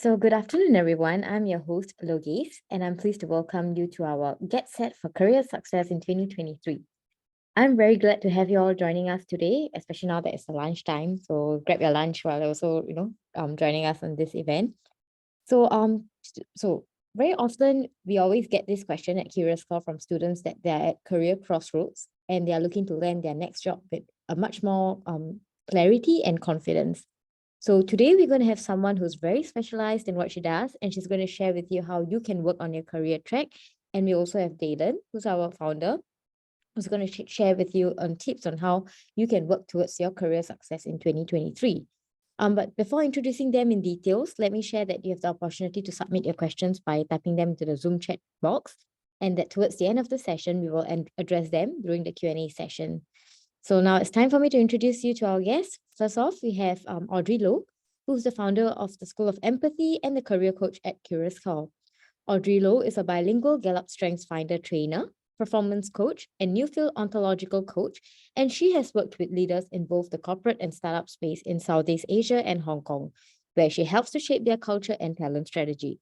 So good afternoon, everyone. I'm your host, Logesh, and I'm pleased to welcome you to our Get Set for Career Success in 2023. I'm very glad to have you all joining us today, especially now that it's the lunchtime. So grab your lunch while also, joining us on this event. So very often we always get this question at CuriousCore from students that they're at career crossroads and they are looking to land their next job with a much more clarity and confidence. So today we're going to have someone who's very specialized in what she does, and she's going to share with you how you can work on your career track. And we also have Daylon, who's our founder, who's going to share with you tips on how you can work towards your career success in 2023. But before introducing them in details, let me share that you have the opportunity to submit your questions by typing them into the Zoom chat box, and that towards the end of the session, we will address them during the Q&A session. So now it's time for me to introduce you to our guests. First off, we have Audrey Low, who's the founder of the School of Empathy and the career coach at CuriousCore. Audrey Low is a bilingual Gallup Strengths Finder trainer, performance coach, and new field ontological coach, and she has worked with leaders in both the corporate and startup space in Southeast Asia and Hong Kong, where she helps to shape their culture and talent strategy.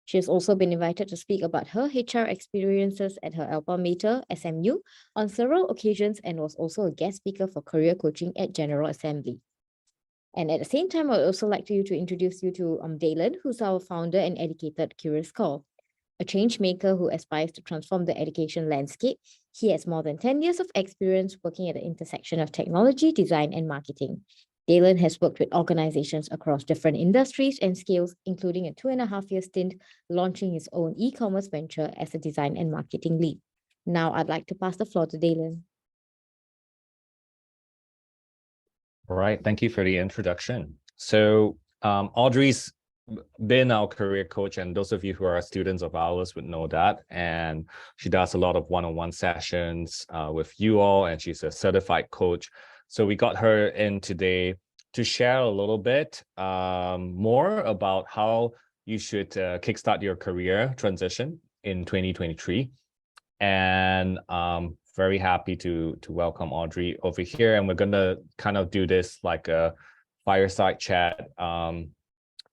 She has also been invited to speak about her HR experiences at her alma mater, SMU, on several occasions, and was also a guest speaker for career coaching at General Assembly. And at the same time, I'd also like to introduce you to Daylon, who's our founder and educator at CuriousCore, a change maker who aspires to transform the education landscape. He has more than 10 years of experience working at the intersection of technology, design, and marketing. Daylon has worked with organizations across different industries and scales, including a 2.5-year stint launching his own e-commerce venture as a design and marketing lead. Now I'd like to pass the floor to Daylon. All right, thank you for the introduction. So Audrey's been our career coach, and those of you who are students of ours would know that. And she does a lot of one-on-one sessions with you all, and she's a certified coach. So we got her in today to share a little bit more about how you should kickstart your career transition in 2023. And very happy to welcome Audrey over here. And we're going to kind of do this like a fireside chat. And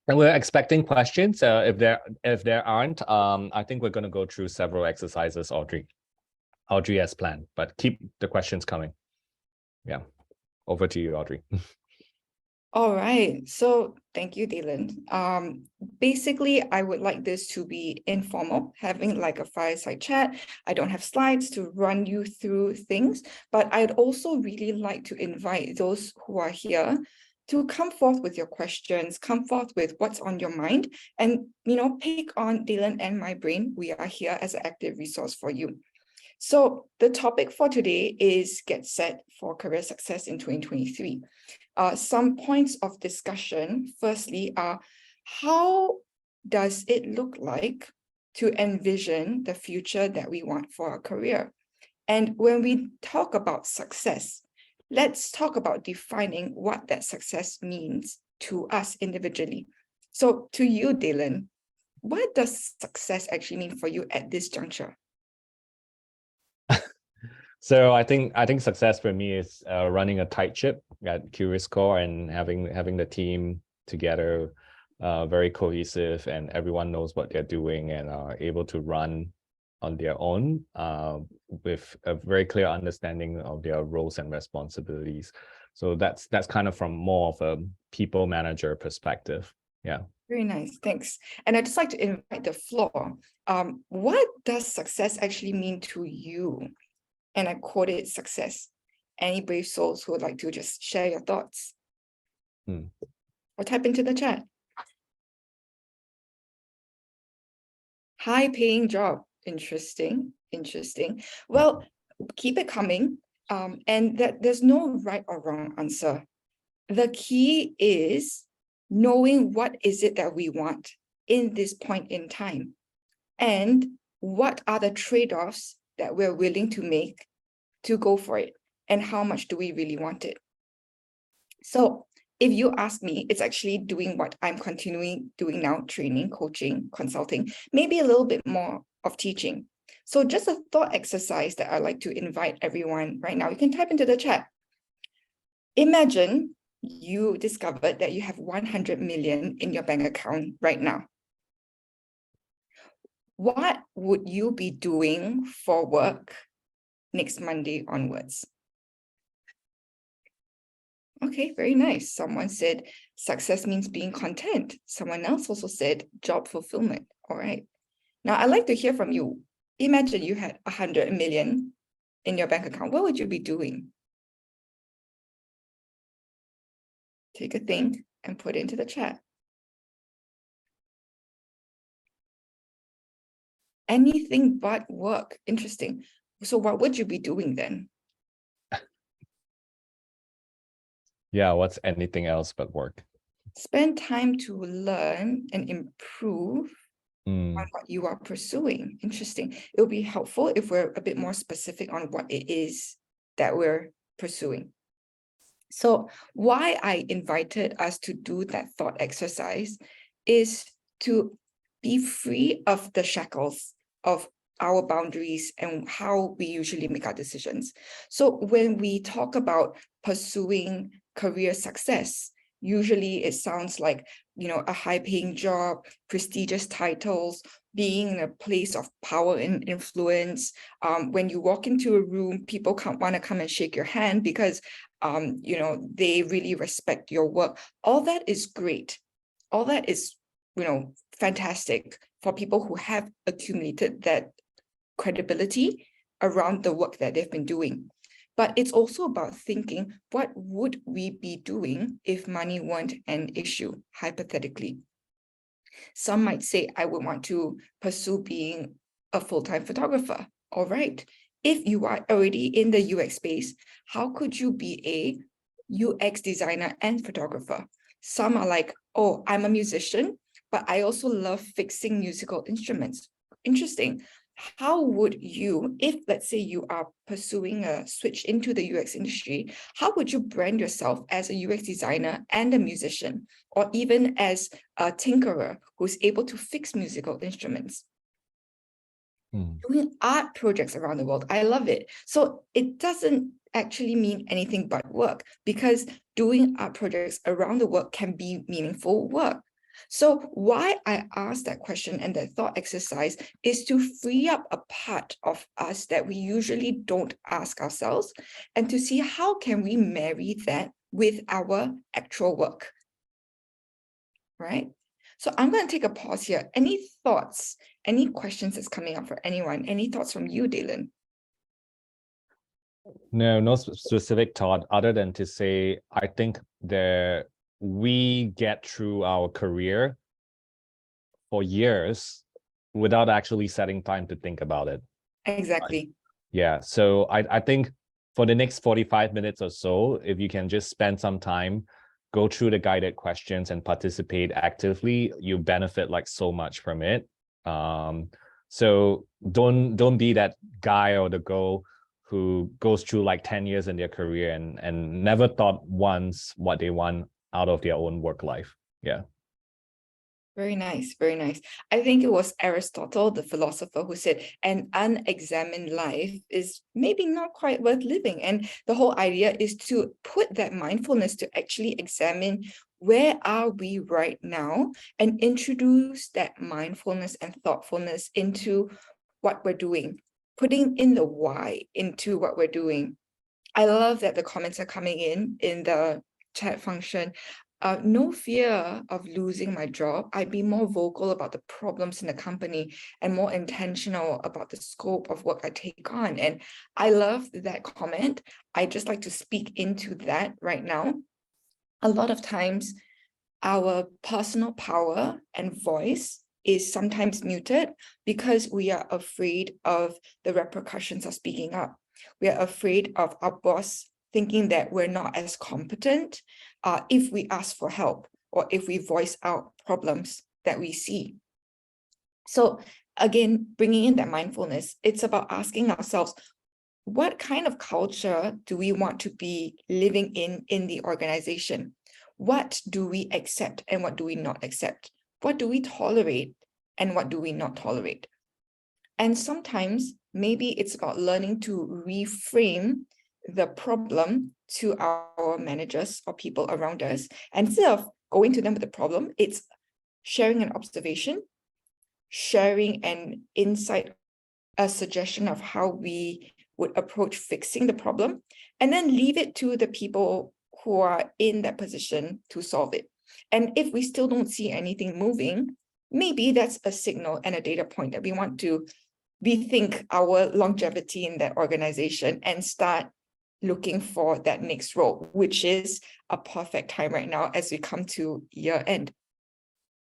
we're expecting questions. If there aren't, I think we're going to go through several exercises, Audrey as planned, but keep the questions coming. Yeah. Over to you, Audrey. All right. So thank you, Daylon. Basically, I would like this to be informal, having like a fireside chat. I don't have slides to run you through things, but I'd also really like to invite those who are here to come forth with your questions, come forth with what's on your mind, and, pick on Daylon and my brain. We are here as an active resource for you. So the topic for today is Get Set for Career Success in 2023. Some points of discussion, firstly, are how does it look like to envision the future that we want for our career? And when we talk about success, let's talk about defining what that success means to us individually. So to you, Daylon, what does success actually mean for you at this juncture? So I think success for me is running a tight ship at CuriousCore and having the team together, very cohesive, and everyone knows what they're doing and are able to run on their own with a very clear understanding of their roles and responsibilities. So that's kind of from more of a people manager perspective. Yeah. Very nice, thanks. And I'd just like to invite the floor. What does success actually mean to you? And I quoted success. Any brave souls who would like to just share your thoughts? Or type into the chat. High paying job. Interesting. Well, keep it coming. And that there's no right or wrong answer. The key is knowing what is it that we want in this point in time. And what are the trade-offs that we're willing to make to go for it, and how much do we really want it? So if you ask me, it's actually doing what I'm continuing doing now, training, coaching, consulting, maybe a little bit more of teaching. So just a thought exercise that I'd like to invite everyone right now. You can type into the chat. Imagine you discovered that you have 100 million in your bank account right now, what would you be doing for work next Monday onwards? Okay, very nice. Someone said success means being content. Someone else also said job fulfillment. All right. Now I'd like to hear from you. Imagine you had 100 million in your bank account. What would you be doing? Take a think and put it into the chat. Anything but work. Interesting. So what would you be doing then? Yeah, what's anything else but work? Spend time to learn and improve on what you are pursuing. Interesting. It would be helpful if we're a bit more specific on what it is that we're pursuing. So why I invited us to do that thought exercise is to be free of the shackles of our boundaries and how we usually make our decisions. So when we talk about pursuing career success, usually it sounds like, a high-paying job, prestigious titles, being in a place of power and influence. When you walk into a room, people want to come and shake your hand because they really respect your work. All that is great. All that is, fantastic for people who have accumulated that credibility around the work that they've been doing. But it's also about thinking, what would we be doing if money weren't an issue, hypothetically? Some might say, I would want to pursue being a full-time photographer. All right. If you are already in the UX space, how could you be a UX designer and photographer? Some are like, oh, I'm a musician, but I also love fixing musical instruments. Interesting. How would you, if let's say you are pursuing a switch into the UX industry, how would you brand yourself as a UX designer and a musician, or even as a tinkerer who's able to fix musical instruments? Doing art projects around the world. I love it. So it doesn't actually mean anything but work, because doing art projects around the world can be meaningful work. So why I asked that question and that thought exercise is to free up a part of us that we usually don't ask ourselves, and to see how can we marry that with our actual work, right? So I'm going to take a pause here. Any thoughts, any questions that's coming up for anyone? Any thoughts from you, Daylon? No specific thought other than to say, I think we get through our career for years without actually setting time to think about it. Exactly. Yeah. So I think for the next 45 minutes or so, if you can just spend some time, go through the guided questions and participate actively, you benefit like so much from it. So don't be that guy or the girl who goes through like 10 years in their career and never thought once what they want out of their own work life. Yeah. Very nice, very nice. I think it was Aristotle, the philosopher, who said an unexamined life is maybe not quite worth living. And the whole idea is to put that mindfulness to actually examine where are we right now and introduce that mindfulness and thoughtfulness into what we're doing, putting in the why into what we're doing. I love that the comments are coming in the chat function. No fear of losing my job. I'd be more vocal about the problems in the company and more intentional about the scope of what I take on. And I love that comment. I just like to speak into that right now. A lot of times, our personal power and voice is sometimes muted because we are afraid of the repercussions of speaking up. We are afraid of our boss thinking that we're not as competent if we ask for help or if we voice out problems that we see. So again, bringing in that mindfulness, it's about asking ourselves, what kind of culture do we want to be living in the organization? What do we accept and what do we not accept? What do we tolerate and what do we not tolerate? And sometimes maybe it's about learning to reframe the problem to our managers or people around us. And instead of going to them with the problem, it's sharing an observation, sharing an insight, a suggestion of how we would approach fixing the problem, and then leave it to the people who are in that position to solve it. And if we still don't see anything moving, maybe that's a signal and a data point that we want to rethink our longevity in that organization and start looking for that next role, which is a perfect time right now as we come to year end.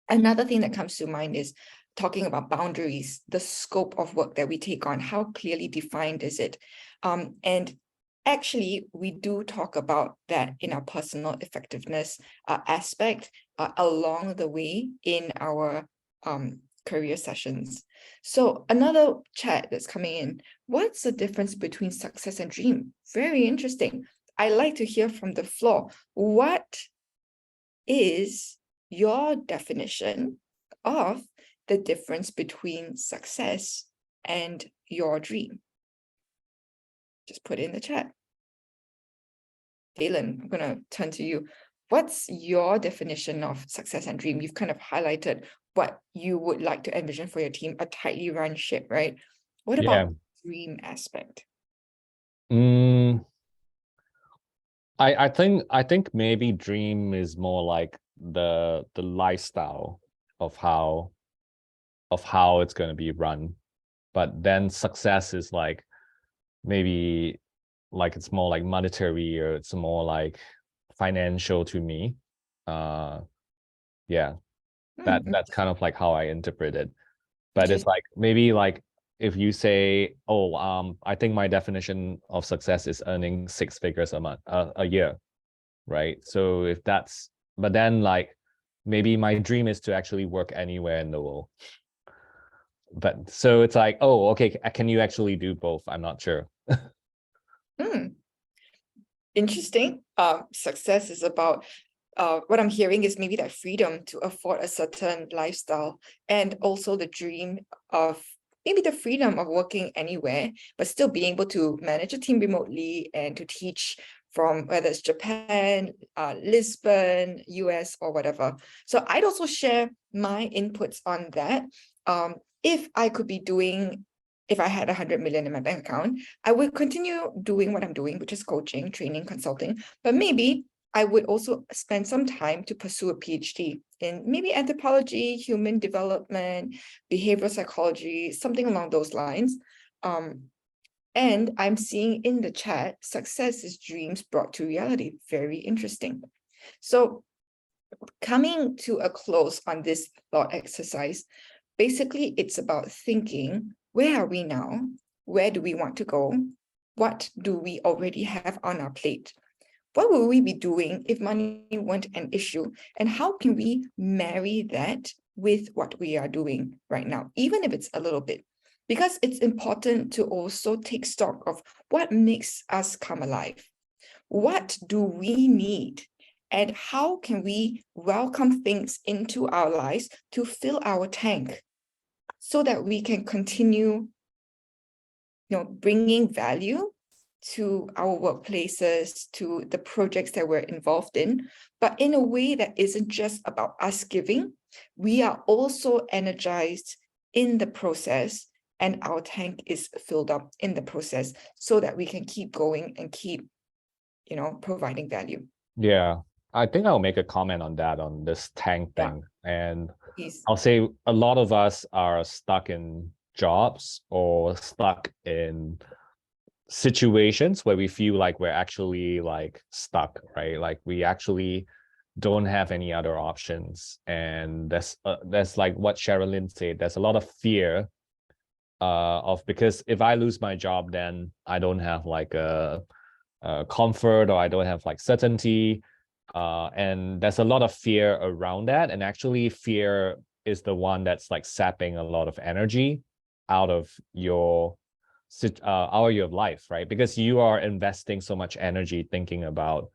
Another thing that comes to mind is talking about boundaries, the scope of work that we take on, how clearly defined is it? And actually, we do talk about that in our personal effectiveness aspect along the way in our career sessions. So another chat that's coming in, what's the difference between success and dream? Very interesting. I like to hear from the floor. What is your definition of the difference between success and your dream? Just put it in the chat. Daylon, I'm going to turn to you. What's your definition of success and dream? You've kind of highlighted what you would like to envision for your team, a tightly run ship, right? What about the dream aspect? I think maybe dream is more like the lifestyle of how it's going to be run, but then success is like maybe like it's more like monetary, or it's more like financial to me. That's kind of like how I interpret it. But it's like maybe like if you say, I think my definition of success is earning 6 figures a month, a year, right? So if that's, but then like maybe my dream is to actually work anywhere in the world. But so it's like, okay, can you actually do both? I'm not sure. Interesting. Success is about what I'm hearing is maybe that freedom to afford a certain lifestyle, and also the dream of maybe the freedom of working anywhere, but still being able to manage a team remotely and to teach from whether it's Japan, Lisbon, US, or whatever. So I'd also share my inputs on that. If I could be doing, if I had 100 million in my bank account, I would continue doing what I'm doing, which is coaching, training, consulting, but maybe I would also spend some time to pursue a PhD in maybe anthropology, human development, behavioral psychology, something along those lines. And I'm seeing in the chat, success is dreams brought to reality. Very interesting. So coming to a close on this thought exercise, basically it's about thinking, where are we now? Where do we want to go? What do we already have on our plate? What will we be doing if money weren't an issue? And how can we marry that with what we are doing right now, even if it's a little bit? Because it's important to also take stock of what makes us come alive. What do we need? And how can we welcome things into our lives to fill our tank so that we can continue, bringing value to our workplaces, to the projects that we're involved in, but in a way that isn't just about us giving. We are also energized in the process, and our tank is filled up in the process so that we can keep going and keep, providing value. Yeah, I think I'll make a comment on that, on this tank thing. And Please. I'll say a lot of us are stuck in jobs or stuck in situations where we feel like we're actually like stuck, right? Like we actually don't have any other options. And that's like what Sherilyn said, there's a lot of fear because if I lose my job, then I don't have like a comfort, or I don't have like certainty, and there's a lot of fear around that. And actually fear is the one that's like sapping a lot of energy out of your life, right? Because you are investing so much energy thinking about,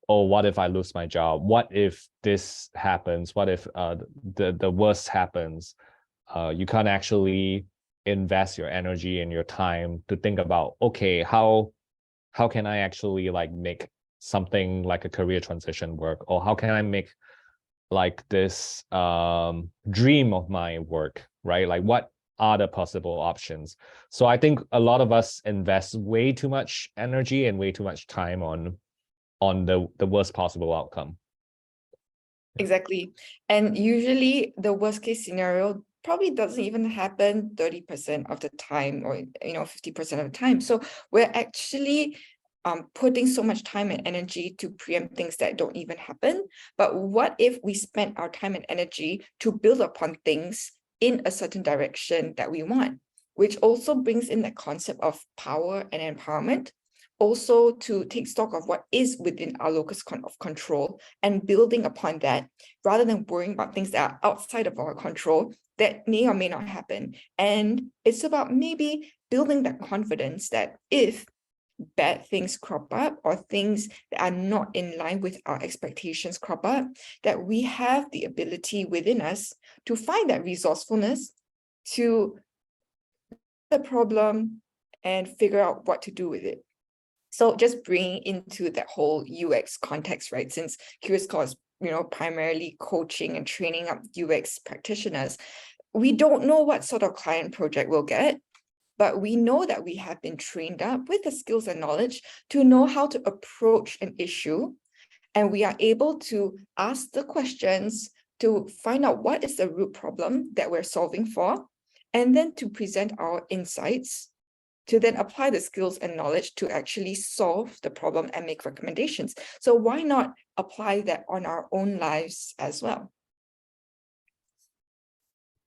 what if I lose my job? What if this happens? What if the worst happens? You can't actually invest your energy and your time to think about, okay, how how can I actually like make something like a career transition work, or how can I make like this dream of my work, right? Like what are the possible options? So I think a lot of us invest way too much energy and way too much time on the worst possible outcome. Exactly. And usually the worst case scenario probably doesn't even happen 30% of the time, or 50% of the time. So we're actually putting so much time and energy to preempt things that don't even happen. But what if we spent our time and energy to build upon things in a certain direction that we want, which also brings in the concept of power and empowerment, also to take stock of what is within our locus of control and building upon that, rather than worrying about things that are outside of our control that may or may not happen. And it's about maybe building that confidence that if bad things crop up, or things that are not in line with our expectations crop up, that we have the ability within us to find that resourcefulness to the problem and figure out what to do with it. So just bringing into that whole UX context, right? Since CuriousCore is, primarily coaching and training up UX practitioners, we don't know what sort of client project we'll get, but we know that we have been trained up with the skills and knowledge to know how to approach an issue. And we are able to ask the questions to find out what is the root problem that we're solving for, and then to present our insights, to then apply the skills and knowledge to actually solve the problem and make recommendations. So why not apply that on our own lives as well?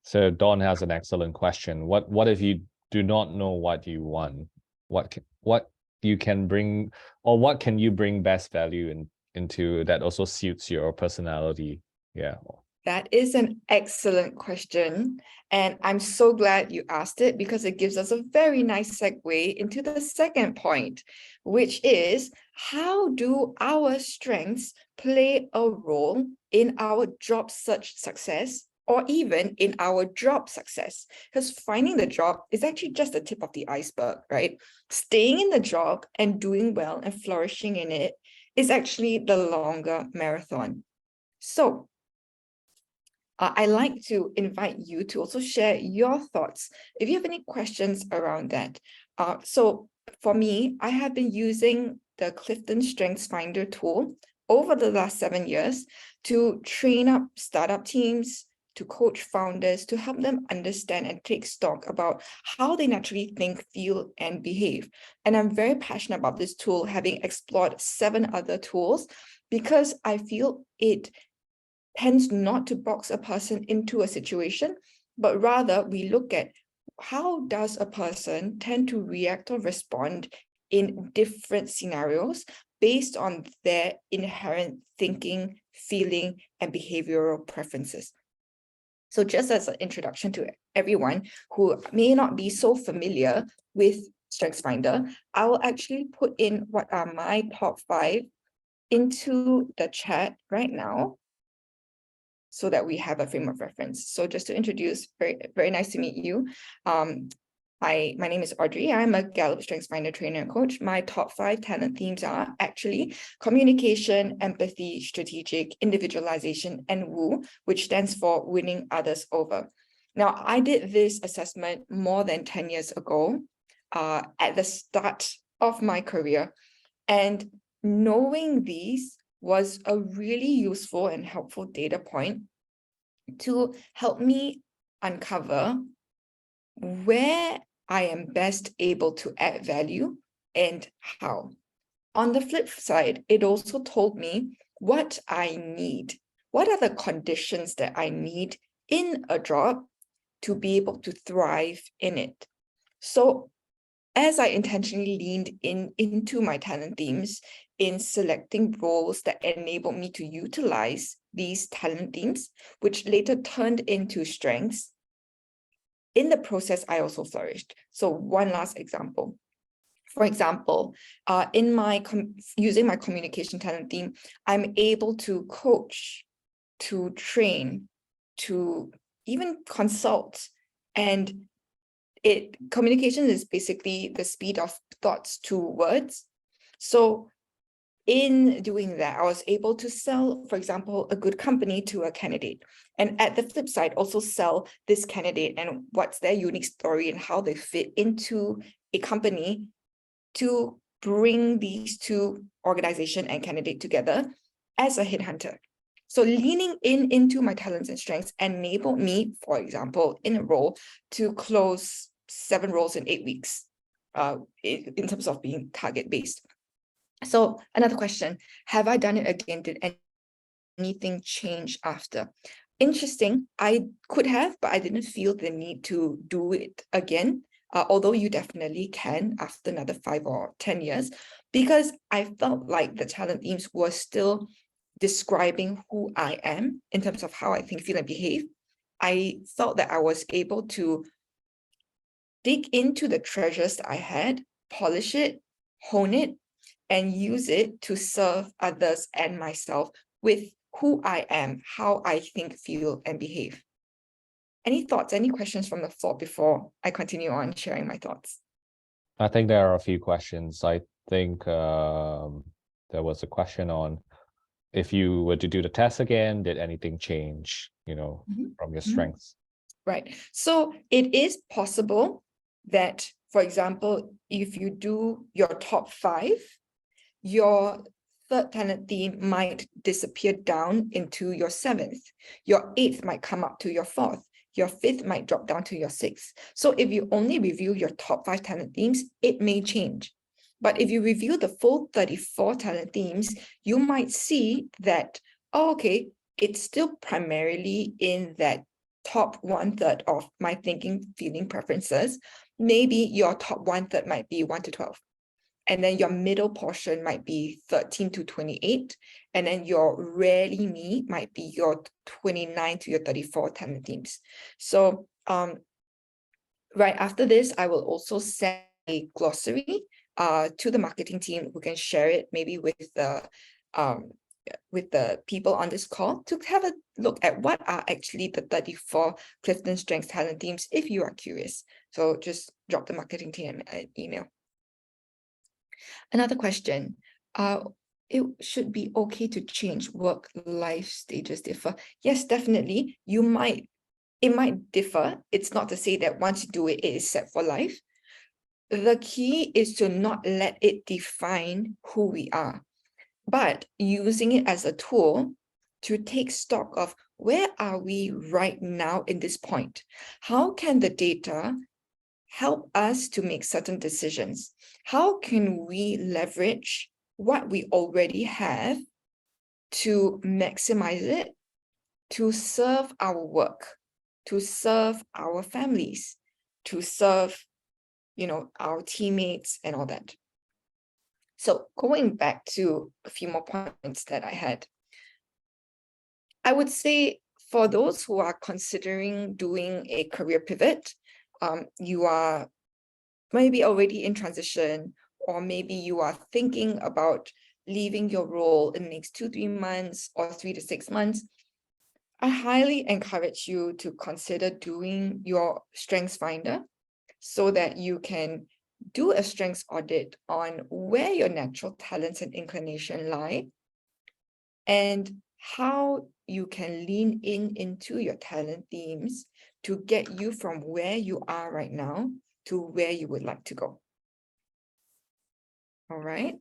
So Dawn has an excellent question. What if you do not know what you want? What you can bring, or what can you bring best value into that also suits your personality? Yeah. That is an excellent question. And I'm so glad you asked it, because it gives us a very nice segue into the second point, which is, how do our strengths play a role in our job search success, or even in our job success? Because finding the job is actually just the tip of the iceberg, right? Staying in the job and doing well and flourishing in it is actually the longer marathon. So I'd like to invite you to also share your thoughts if you have any questions around that. So for me, I have been using the Clifton Strengths Finder tool over the last 7 years to train up startup teams, to coach founders, to help them understand and take stock about how they naturally think, feel, and behave. And I'm very passionate about this tool, having explored 7 other tools, because I feel it tends not to box a person into a situation, but rather we look at how does a person tend to react or respond in different scenarios based on their inherent thinking, feeling, and behavioral preferences. So just as an introduction to everyone who may not be so familiar with StrengthsFinder, I will actually put in what are my top 5 into the chat right now, so that we have a frame of reference. So just to introduce, very nice to meet you. My name is Audrey. I'm a Gallup StrengthsFinder trainer and coach. My top 5 talent themes are actually communication, empathy, strategic, individualization, and woo, which stands for winning others over. Now, I did this assessment more than 10 years ago, at the start of my career. And knowing these was a really useful and helpful data point to help me uncover where I am best able to add value and how. On the flip side, it also told me what I need. What are the conditions that I need in a job to be able to thrive in it? So as I intentionally leaned into my talent themes in selecting roles that enabled me to utilize these talent themes, which later turned into strengths, in the process, I also flourished. So one last example. For example, using my communication talent theme, I'm able to coach, to train, to even consult. And communication is basically the speed of thoughts to words. So in doing that, I was able to sell, for example, a good company to a candidate. And at the flip side, also sell this candidate and what's their unique story and how they fit into a company to bring these two organization and candidate together as a headhunter. So leaning into my talents and strengths enabled me, for example, in a role to close 7 roles in 8 weeks, in terms of being target-based. So another question, have I done it again? Did anything change after? Interesting, I could have, but I didn't feel the need to do it again. Although you definitely can after another 5 or 10 years, because I felt like the talent themes were still describing who I am in terms of how I think, feel, and behave. I felt that I was able to dig into the treasures that I had, polish it, hone it, and use it to serve others and myself with who I am, how I think, feel, and behave. Any thoughts, any questions from the floor before I continue on sharing my thoughts? I think there are a few questions. I think there was a question on if you were to do the test again, did anything change, from your strengths? Right. So it is possible that, for example, if you do your top 5, your 3rd talent theme might disappear down into your 7th. Your 8th might come up to your 4th. Your 5th might drop down to your 6th. So if you only review your top 5 talent themes, it may change. But if you review the full 34 talent themes, you might see that, oh, okay, it's still primarily in that top 1/3 of my thinking, feeling, preferences. Maybe your top 1/3 might be 1 to 12. And then your middle portion might be 13 to 28. And then your rarely me might be your 29 to your 34 talent themes. So right after this, I will also send a glossary to the marketing team who can share it maybe with the people on this call to have a look at what are actually the 34 Clifton Strengths talent themes if you are curious. So just drop the marketing team an email. Another question, it should be okay to change work-life stages differ. Yes, definitely. It might differ. It's not to say that once you do it, it is set for life. The key is to not let it define who we are, but using it as a tool to take stock of where are we right now in this point? How can the data help us to make certain decisions? How can we leverage what we already have to maximize it, to serve our work, to serve our families, to serve, our teammates and all that? So going back to a few more points that I had, I would say for those who are considering doing a career pivot, you are maybe already in transition, or maybe you are thinking about leaving your role in the next 2-3 months or 3 to 6 months, I highly encourage you to consider doing your Strengths Finder so that you can do a strengths audit on where your natural talents and inclination lie and how you can lean into your talent themes to get you from where you are right now to where you would like to go. All right.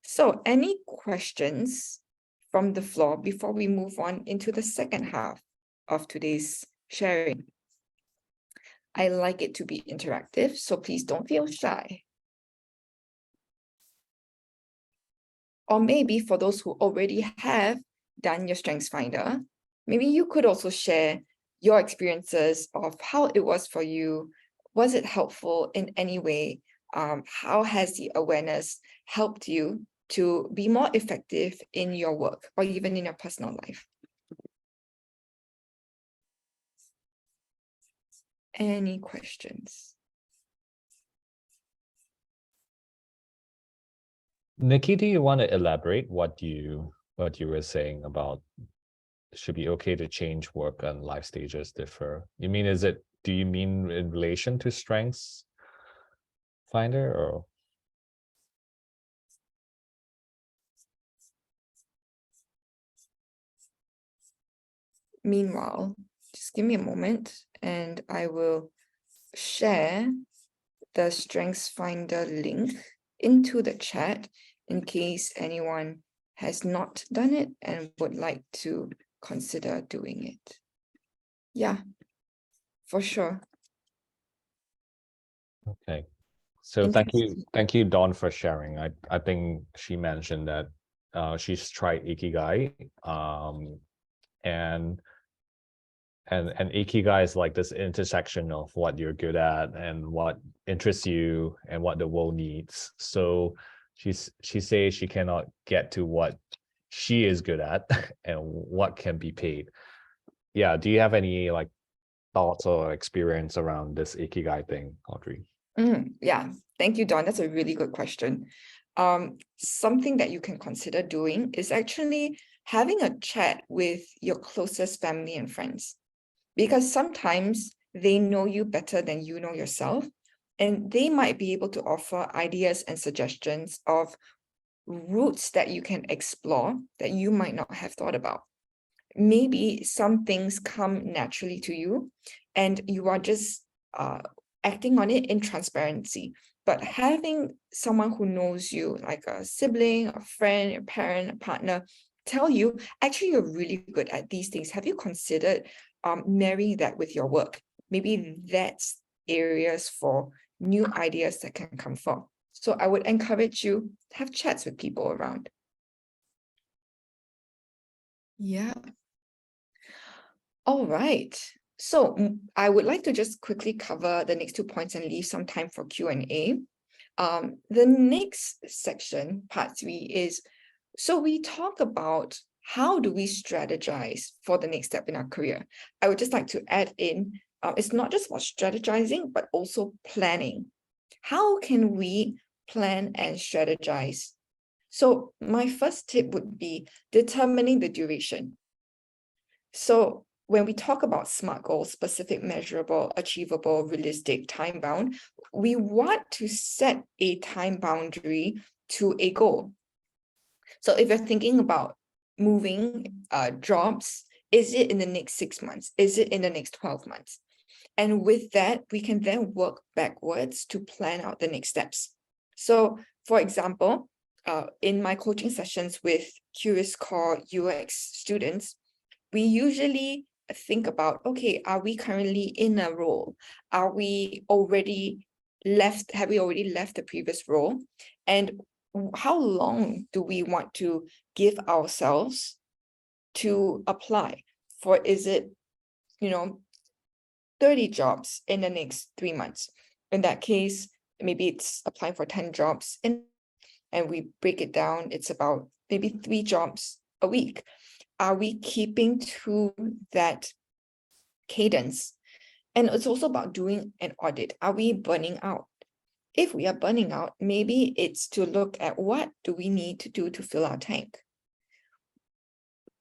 So any questions from the floor before we move on into the second half of today's sharing? I like it to be interactive, so please don't feel shy. Or maybe for those who already have done your Strengths Finder, maybe you could also share your experiences of how it was for you. Was it helpful in any way? How has the awareness helped you to be more effective in your work or even in your personal life? Any questions? Nikki, do you want to elaborate what you were saying about should be okay to change work and life stages differ? Do you mean in relation to Strengths Finder or? meanwhile, just give me a moment and I will share the Strengths Finder link into the chat in case anyone has not done it and would like to consider doing it. Yeah, for sure. Okay. So Interesting. thank you, Dawn, for sharing. I think she mentioned that she's tried Ikigai, and Ikigai is like this intersection of what you're good at and what interests you and what the world needs. So she says she cannot get to what she is good at and what can be paid. Yeah, do you have any like thoughts or experience around this Ikigai thing, Audrey? Yeah, thank you, Dawn. That's a really good question. Something that you can consider doing is actually having a chat with your closest family and friends, because sometimes they know you better than you know yourself, and they might be able to offer ideas and suggestions of routes that you can explore that you might not have thought about. Maybe some things come naturally to you and you are just acting on it in transparency. But having someone who knows you, like a sibling, a friend, a parent, a partner, tell you, actually, you're really good at these things. Have you considered marrying that with your work? Maybe that's areas for new ideas that can come from. So I would encourage you to have chats with people around. Yeah. All right. So I would like to just quickly cover the next 2 points and leave some time for Q&A. The next section, part 3, is, so we talk about how do we strategize for the next step in our career. I would just like to add in, it's not just about strategizing, but also planning. How can we plan and strategize? So my first tip would be determining the duration. So when we talk about SMART goals, specific, measurable, achievable, realistic, time-bound, we want to set a time boundary to a goal. So if you're thinking about moving jobs, is it in the next 6 months? Is it in the next 12 months? And with that, we can then work backwards to plan out the next steps. So for example, in my coaching sessions with CuriousCore UX students, we usually think about, okay, are we currently in a role? Have we already left the previous role? And how long do we want to give ourselves to apply for? Is it, 30 jobs in the next 3 months? In that case, maybe it's applying for 10 jobs and we break it down, it's about maybe 3 jobs a week. Are we keeping to that cadence? And it's also about doing an audit. Are we burning out? If we are burning out, maybe it's to look at what do we need to do to fill our tank.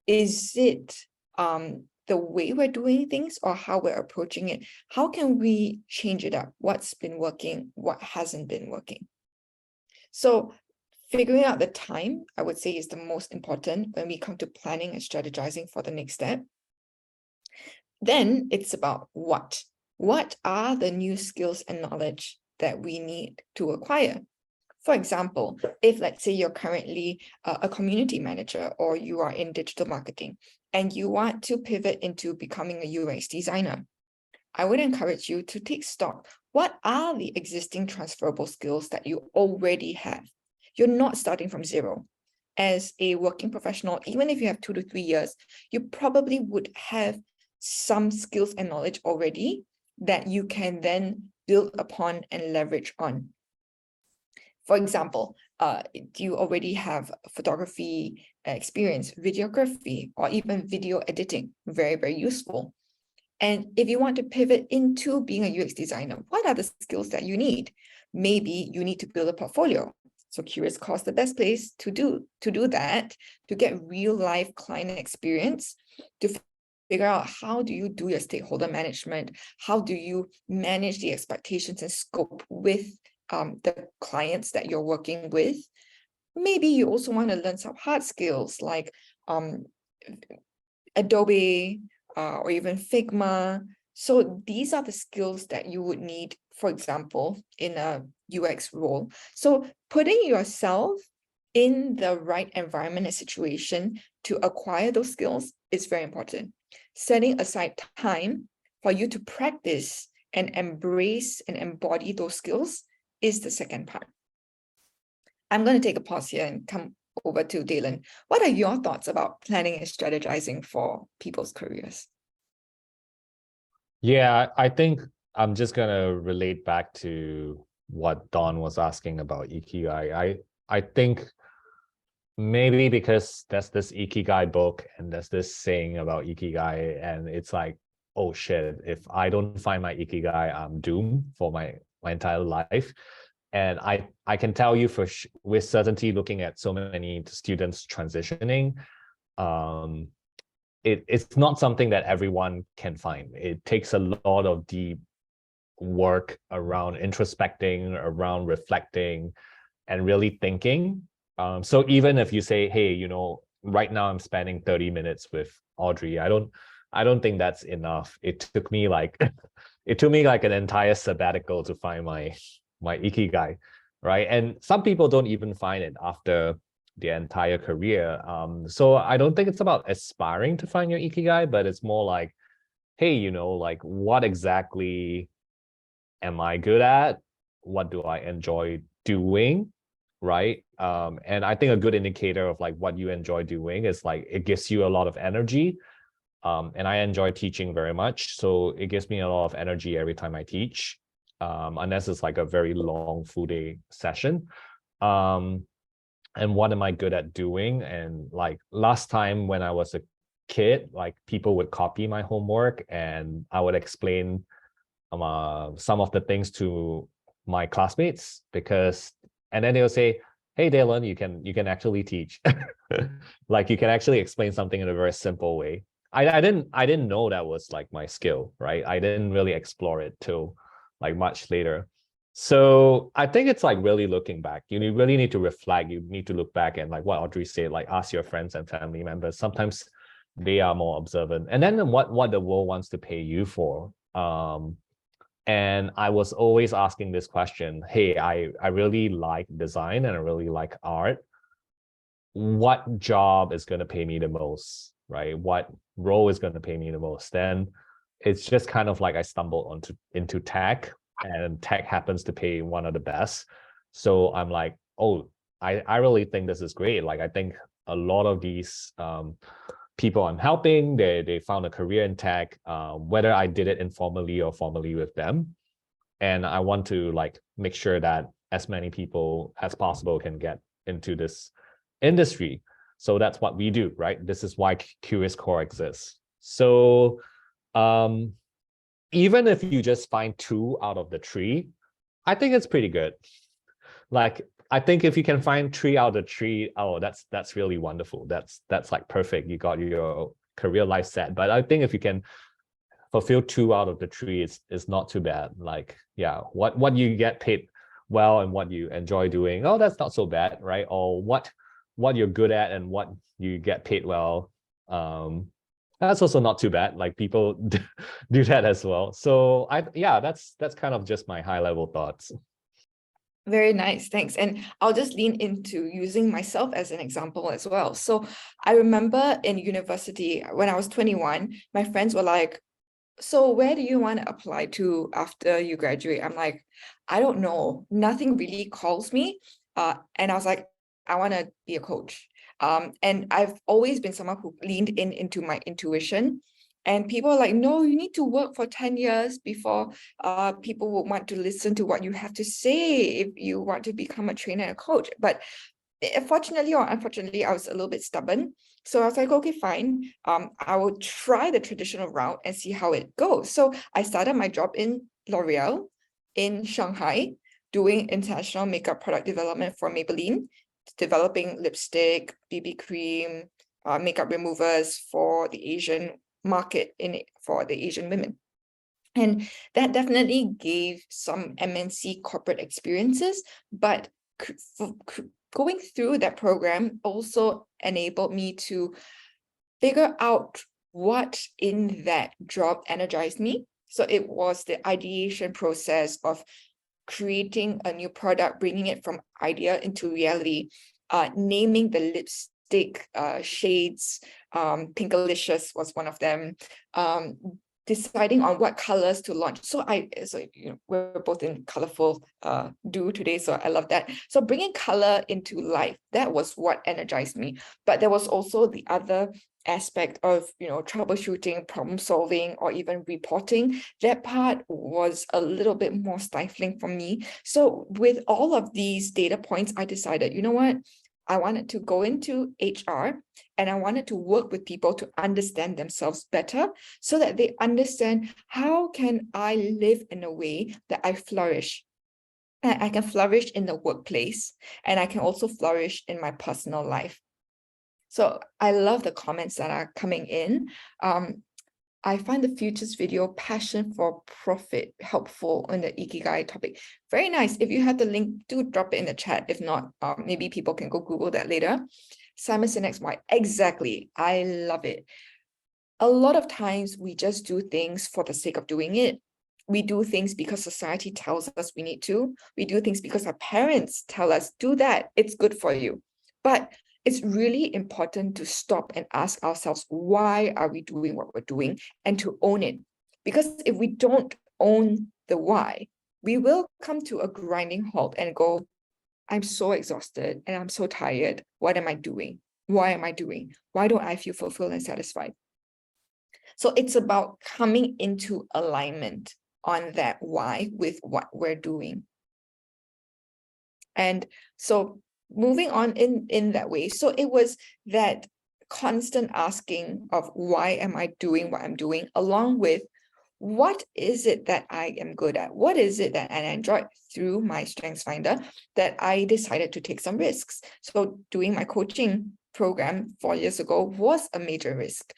Is it the way we're doing things or how we're approaching it? How can we change it up? What's been working? What hasn't been working? So figuring out the time, I would say, is the most important when we come to planning and strategizing for the next step. Then it's about what. What are the new skills and knowledge that we need to acquire? For example, if let's say you're currently a community manager or you are in digital marketing and you want to pivot into becoming a UX designer, I would encourage you to take stock. What are the existing transferable skills that you already have? You're not starting from zero. As a working professional, even if you have 2 to 3 years, you probably would have some skills and knowledge already that you can then build upon and leverage on. For example, do you already have photography experience, videography, or even video editing? Very, very useful. And if you want to pivot into being a UX designer, what are the skills that you need? Maybe you need to build a portfolio. So CuriousCore is the best place to do that, to get real life client experience, to figure out how do you do your stakeholder management, how do you manage the expectations and scope with the clients that you're working with. Maybe you also want to learn some hard skills like Adobe or even Figma. So these are the skills that you would need, for example, in a UX role. So putting yourself in the right environment and situation to acquire those skills is very important. Setting aside time for you to practice and embrace and embody those skills is the second part. I'm going to take a pause here and come over to Daylon. What are your thoughts about planning and strategizing for people's careers? Yeah, I think I'm just gonna relate back to what Dawn was asking about Ikigai. I think maybe because there's this Ikigai book and there's this saying about Ikigai, and it's like, oh shit, if I don't find my Ikigai, I'm doomed for my entire life. And I can tell you with certainty, looking at so many students transitioning, it's not something that everyone can find. It takes a lot of deep work around introspecting, around reflecting, and really thinking. So even if you say, hey, you know, right now I'm spending 30 minutes with Audrey, I don't think that's enough. It took me like an entire sabbatical to find my Ikigai, right? And some people don't even find it after their entire career. So I don't think it's about aspiring to find your Ikigai, but it's more like, hey, you know, like what exactly am I good at? What do I enjoy doing? Right. And I think a good indicator of like what you enjoy doing is like it gives you a lot of energy. And I enjoy teaching very much. So it gives me a lot of energy every time I teach. Unless it's like a very long full day session. And what am I good at doing? And like last time when I was a kid, like people would copy my homework and I would explain some of the things to my classmates and then they'll say, hey Daylon, you can actually teach. Like you can actually explain something in a very simple way. I didn't know that was like my skill, right? I didn't really explore it till like much later. So I think it's like really looking back. You really need to reflect. You need to look back and like what Audrey said, like ask your friends and family members. Sometimes they are more observant. And then what the world wants to pay you for. And I was always asking this question, hey, I really like design and I really like art. What job is going to pay me the most, right? What role is going to pay me the most? Then it's just kind of like I stumbled into tech, and tech happens to pay one of the best. So I'm like, oh, I really think this is great. Like I think a lot of these people I'm helping, they found a career in tech, whether I did it informally or formally with them. And I want to like make sure that as many people as possible can get into this industry. So that's what we do, right? This is why CuriousCore exists. So even if you just find 2 out of the 3, I think it's pretty good. Like I think if you can find 3 out of the 3, oh, that's really wonderful. That's like perfect. You got your career life set. But I think if you can fulfill 2 out of the 3, it's not too bad. Like, yeah, what you get paid well and what you enjoy doing, oh, that's not so bad, right? Or what you're good at and what you get paid well, that's also not too bad. Like people do that as well. So that's kind of just my high level thoughts. Very nice, thanks. And I'll just lean into using myself as an example as well. So I remember in university, when I was 21, my friends were like, so where do you want to apply to after you graduate? I'm like, I don't know. Nothing really calls me. And I was like, I want to be a coach. And I've always been someone who leaned into my intuition. And people are like, no, you need to work for 10 years before people will want to listen to what you have to say if you want to become a trainer and a coach. But fortunately or unfortunately, I was a little bit stubborn. So I was like, okay, fine. I will try the traditional route and see how it goes. So I started my job in L'Oreal in Shanghai, doing international makeup product development for Maybelline, developing lipstick, BB cream, makeup removers for the Asian market for the Asian women. And that definitely gave some MNC corporate experiences, but going through that program also enabled me to figure out what in that job energized me. So it was the ideation process of creating a new product, bringing it from idea into reality, naming the lipstick shades, Pinkalicious was one of them, deciding on what colors to launch. So we're both in colorful do today, so I love that. So bringing color into life, that was what energized me. But there was also the other aspect of troubleshooting, problem solving, or even reporting. That part was a little bit more stifling for me. So with all of these data points, I decided, you know what, I wanted to go into HR and I wanted to work with people to understand themselves better so that they understand, how can I live in a way that I flourish? And I can flourish in the workplace, and I can also flourish in my personal life. So I love the comments that are coming in. I find the futures video, passion for profit, helpful on the Ikigai topic. Very nice. If you have the link, do drop it in the chat. If not, maybe people can go Google that later. Simon Sinek's why. Exactly. I love it. A lot of times we just do things for the sake of doing it. We do things because society tells us we need to. We do things because our parents tell us, do that, it's good for you. But it's really important to stop and ask ourselves, why are we doing what we're doing, and to own it. Because if we don't own the why, we will come to a grinding halt and go, I'm so exhausted and I'm so tired. What am I doing? Why am I doing? Why don't I feel fulfilled and satisfied? So it's about coming into alignment on that why with what we're doing. And so moving on in that way. So it was that constant asking of why am I doing what I'm doing, along with what is it that I am good at? What is it that I enjoyed through my Strengths Finder that I decided to take some risks? So doing my coaching program 4 years ago was a major risk.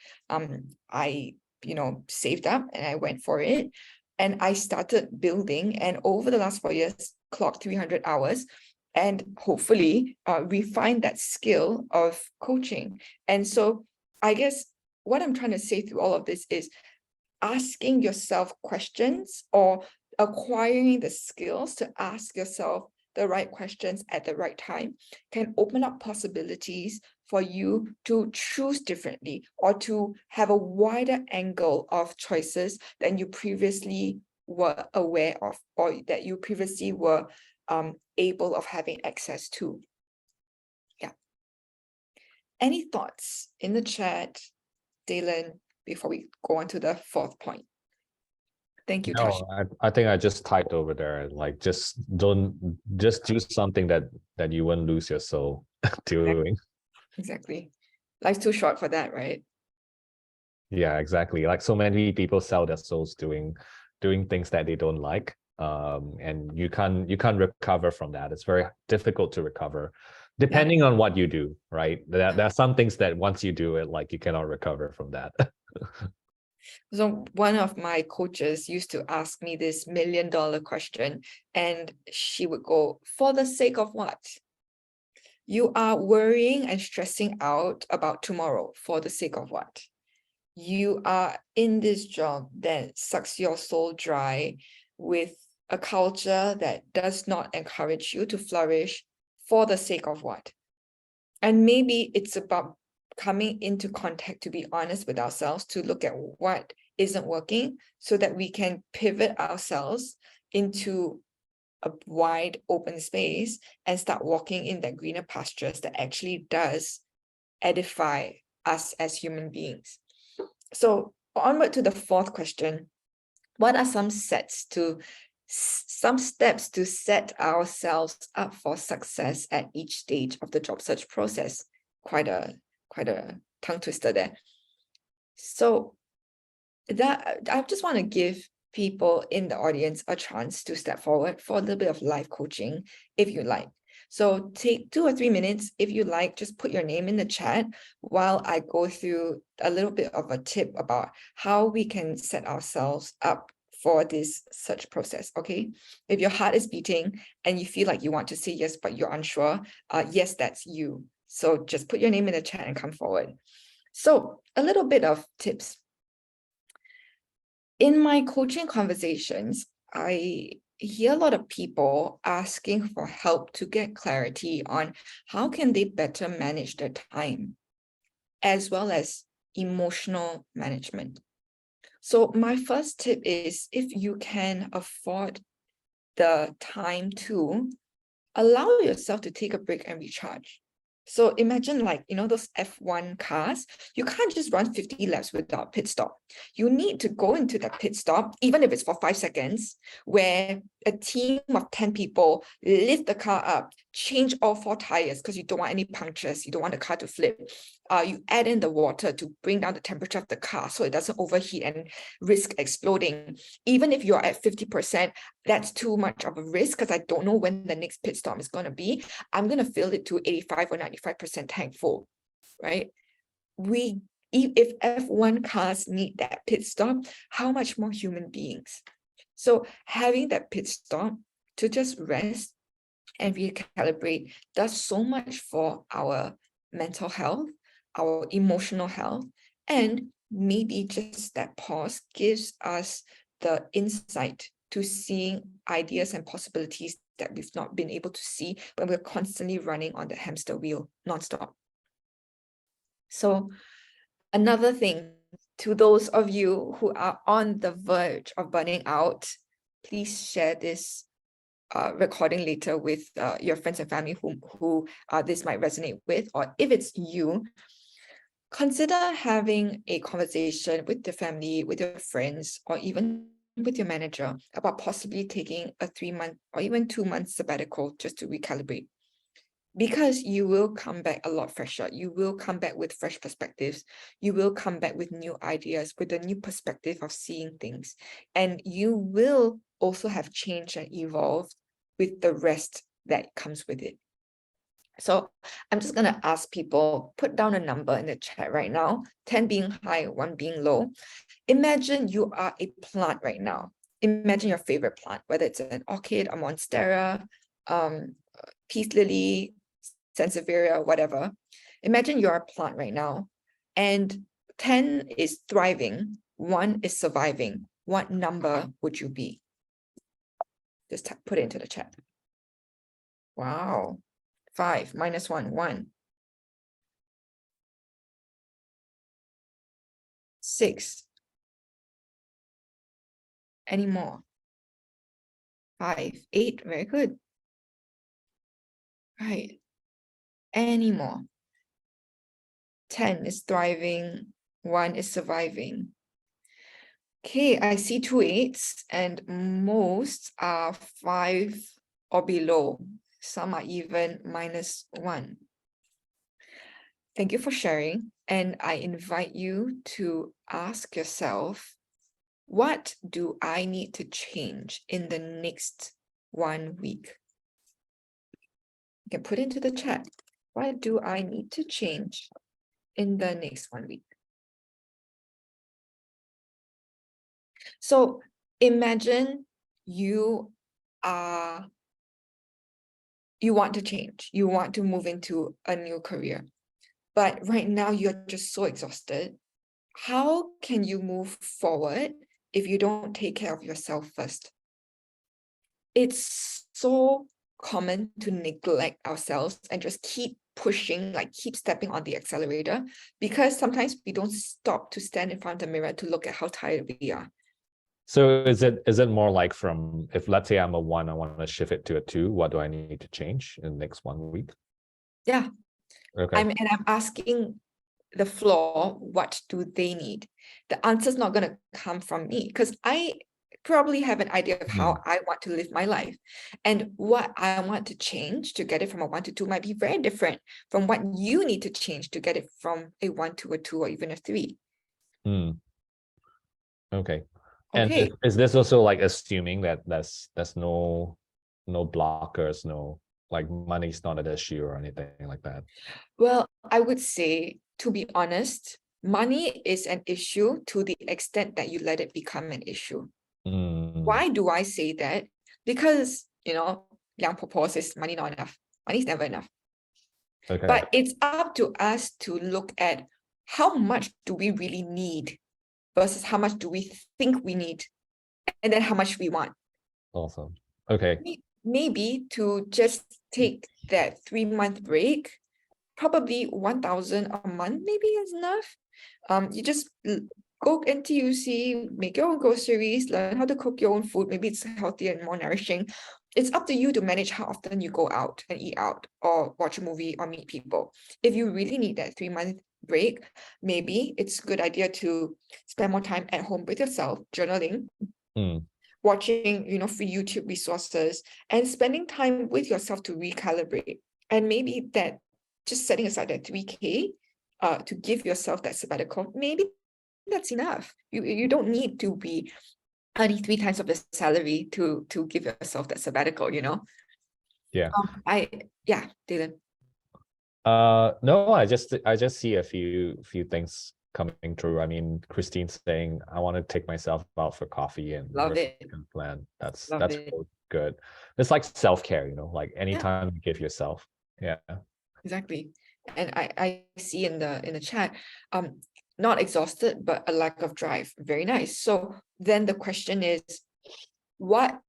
I saved up and I went for it. And I started building, and over the last 4 years, clocked 300 hours. And hopefully refine that skill of coaching. And so I guess what I'm trying to say through all of this is asking yourself questions, or acquiring the skills to ask yourself the right questions at the right time, can open up possibilities for you to choose differently, or to have a wider angle of choices than you previously were aware of, or that you previously were able of having access to. Yeah. Any thoughts in the chat, Daylon, before we go on to the fourth point? Thank you, Tash. No, I think I just typed over there, like, just do something that you won't lose your soul doing. Exactly. Life's too short for that, right? Yeah, exactly. Like, so many people sell their souls doing things that they don't like. And you can't recover from that. It's very difficult to recover, depending on what you do, right? There are some things that once you do it, like, you cannot recover from that. So one of my coaches used to ask me this $1 million question, and she would go, for the sake of what? You are worrying and stressing out about tomorrow for the sake of what? You are in this job that sucks your soul dry, with a culture that does not encourage you to flourish, for the sake of what? And maybe it's about coming into contact, to be honest with ourselves, to look at what isn't working so that we can pivot ourselves into a wide open space and start walking in that greener pastures that actually does edify us as human beings. So onward to the fourth question. What are some steps to set ourselves up for success at each stage of the job search process? Quite a tongue twister there. So that I just want to give people in the audience a chance to step forward for a little bit of live coaching, if you like. So take 2 or 3 minutes, if you like, just put your name in the chat while I go through a little bit of a tip about how we can set ourselves up for this search process, okay? If your heart is beating and you feel like you want to say yes, but you're unsure, yes, that's you. So just put your name in the chat and come forward. So a little bit of tips. In my coaching conversations, I hear a lot of people asking for help to get clarity on how can they better manage their time, as well as emotional management. So my first tip is, if you can afford the time to, allow yourself to take a break and recharge. So imagine, like, those F1 cars, you can't just run 50 laps without pit stop. You need to go into that pit stop, even if it's for 5 seconds, where a team of 10 people lift the car up, change all 4 tires because you don't want any punctures, you don't want the car to flip. You add in the water to bring down the temperature of the car so it doesn't overheat and risk exploding. Even if you're at 50%, that's too much of a risk because I don't know when the next pit stop is going to be. I'm going to fill it to 85 or 95% tank full, right? If F1 cars need that pit stop, how much more human beings? So having that pit stop to just rest and recalibrate does so much for our mental health, our emotional health, and maybe just that pause gives us the insight to seeing ideas and possibilities that we've not been able to see when we're constantly running on the hamster wheel nonstop. So another thing, to those of you who are on the verge of burning out, please share this recording later with your friends and family who this might resonate with. Or if it's you, consider having a conversation with the family, with your friends, or even with your manager about possibly taking a 3-month or even 2-month sabbatical just to recalibrate. Because you will come back a lot fresher. You will come back with fresh perspectives. You will come back with new ideas, with a new perspective of seeing things. And you will also have changed and evolved with the rest that comes with it. So I'm just going to ask people, put down a number in the chat right now, 10 being high, 1 being low. Imagine you are a plant right now. Imagine your favorite plant, whether it's an orchid, a monstera, peace lily, sansevieria, whatever. Imagine you're a plant right now, and 10 is thriving, 1 is surviving. What number would you be? Just put it into the chat. Wow. 5 minus 1, 1. 6. Any more? 5, 8. Very good. Right. Any more? 10 is thriving, 1 is surviving. Okay, I see 2 8s, and most are 5 or below. Some are even -1. Thank you for sharing. And I invite you to ask yourself, what do I need to change in the next 1 week? You can put into the chat. What do I need to change in the next 1 week? So imagine you want to change, you want to move into a new career, but right now you're just so exhausted. How can you move forward if you don't take care of yourself first? It's so common to neglect ourselves and just keep pushing, like keep stepping on the accelerator, because sometimes we don't stop to stand in front of the mirror to look at how tired we are. So is it more like, from, if let's say I'm a 1, I want to shift it to a 2, what do I need to change in the next 1 week? Yeah. Okay. I'm asking the floor, what do they need? The answer's not going to come from me, because I probably have an idea of how I want to live my life. And what I want to change to get it from a 1 to 2 might be very different from what you need to change to get it from a 1 to a 2 or even a 3. Okay. Okay. And is this also like assuming that there's no blockers, no, like money's not an issue or anything like that? Well, I would say, to be honest, money is an issue to the extent that you let it become an issue. Why do I say that? Because, Yang Popo says money not enough. Money is never enough. Okay. But it's up to us to look at how much do we really need versus how much do we think we need, and then how much we want. Awesome. Okay. Maybe to just take that 3-month break, probably 1,000 a month maybe is enough. You just go NTUC, make your own groceries, learn how to cook your own food. Maybe it's healthier and more nourishing. It's up to you to manage how often you go out and eat out or watch a movie or meet people. If you really need that 3-month break, maybe it's a good idea to spend more time at home with yourself, journaling, watching, free YouTube resources, and spending time with yourself to recalibrate. And maybe that just setting aside that 3K to give yourself that sabbatical, maybe that's enough. You don't need to be earning 3 times of the salary to give yourself that sabbatical, Yeah. Daylon. No, I just see a few things coming through. I mean, Christine's saying, I want to take myself out for coffee and Love it. plan. That's It. good. It's like self-care, like anytime you give yourself. Yeah. Exactly. And I see in the chat, not exhausted, but a lack of drive. Very nice. So then the question is, what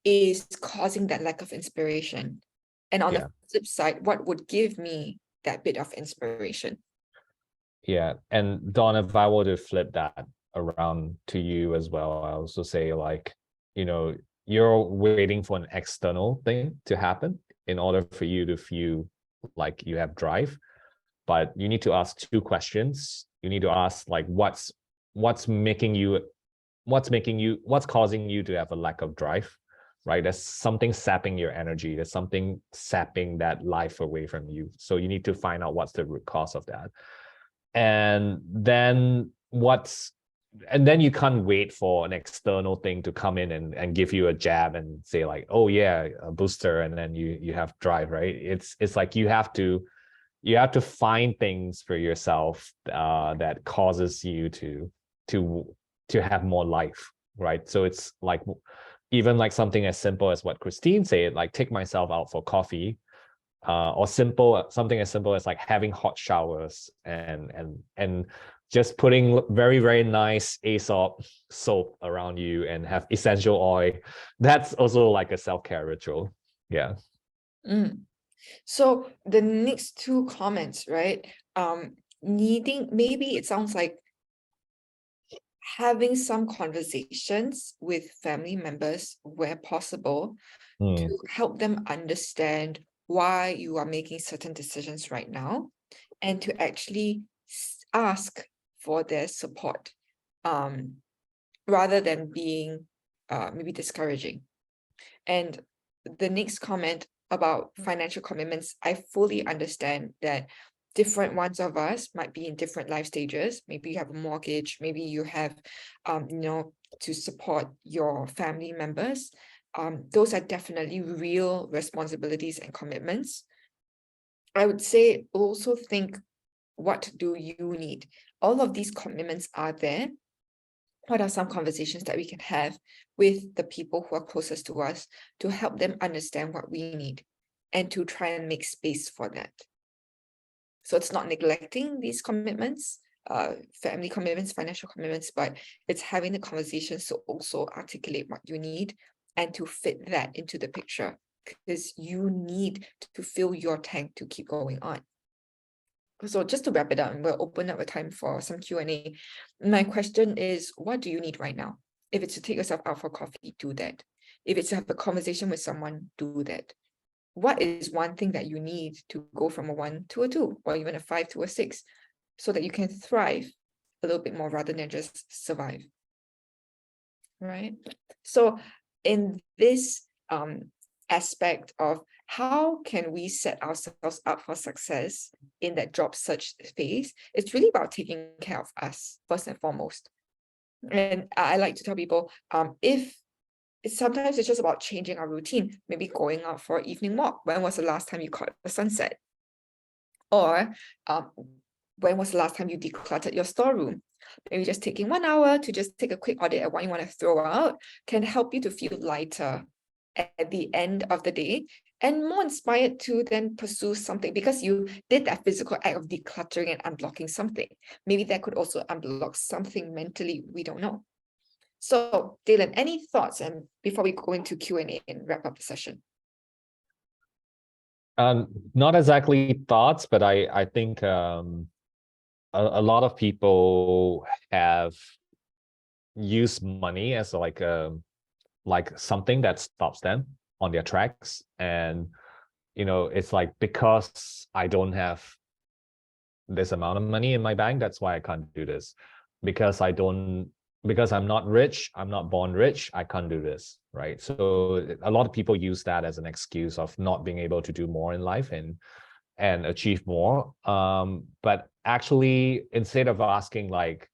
is causing that lack of inspiration? And on the flip side, what would give me that bit of inspiration? Yeah. And Dawn, if I were to flip that around to you as well, I also say, like, you're waiting for an external thing to happen in order for you to feel like you have drive. But you need to ask 2 questions. You need to ask, like, what's causing you to have a lack of drive, right? There's something sapping your energy. There's something sapping that life away from you. So you need to find out what's the root cause of that. And then you can't wait for an external thing to come in and give you a jab and say, like, oh yeah, a booster, and then you have drive, right? It's like you have to find things for yourself that causes you to have more life, right? So it's like, even like something as simple as what Christine said, like take myself out for coffee, or something as simple as like having hot showers and just putting very, very nice Aesop soap around you and have essential oil. That's also like a self-care ritual. Yeah. So the next 2 comments, right? Maybe it sounds like having some conversations with family members where possible to help them understand why you are making certain decisions right now, and to actually ask for their support, rather than being maybe discouraging. And the next comment about financial commitments, I fully understand that different ones of us might be in different life stages. Maybe you have a mortgage, maybe you have, to support your family members. Those are definitely real responsibilities and commitments. I would say also think, what do you need? All of these commitments are there. What are some conversations that we can have with the people who are closest to us to help them understand what we need and to try and make space for that? So it's not neglecting these commitments, family commitments, financial commitments, but it's having the conversations to also articulate what you need and to fit that into the picture, because you need to fill your tank to keep going on. So just to wrap it up, and we'll open up a time for some Q&A. My question is, what do you need right now? If it's to take yourself out for coffee, do that. If it's to have a conversation with someone, do that. What is one thing that you need to go from a 1 to a 2, or even a 5 to a 6, so that you can thrive a little bit more rather than just survive? Right? So in this aspect of how can we set ourselves up for success in that job search phase, it's really about taking care of us first and foremost. And I like to tell people, sometimes it's just about changing our routine, maybe going out for an evening walk. When was the last time you caught the sunset? Or when was the last time you decluttered your storeroom? Maybe just taking 1 hour to just take a quick audit at what you want to throw out can help you to feel lighter at the end of the day, and more inspired to then pursue something because you did that physical act of decluttering and unblocking something. Maybe that could also unblock something mentally, we don't know. So Daylon, any thoughts and before we go into Q&A and wrap up the session? Not exactly thoughts, but I think a lot of people have used money as like something that stops them on their tracks. And it's like, because I don't have this amount of money in my bank, that's why I can't do this. Because I'm not rich, I'm not born rich, I can't do this, right? So a lot of people use that as an excuse of not being able to do more in life and achieve more. But actually, instead of asking like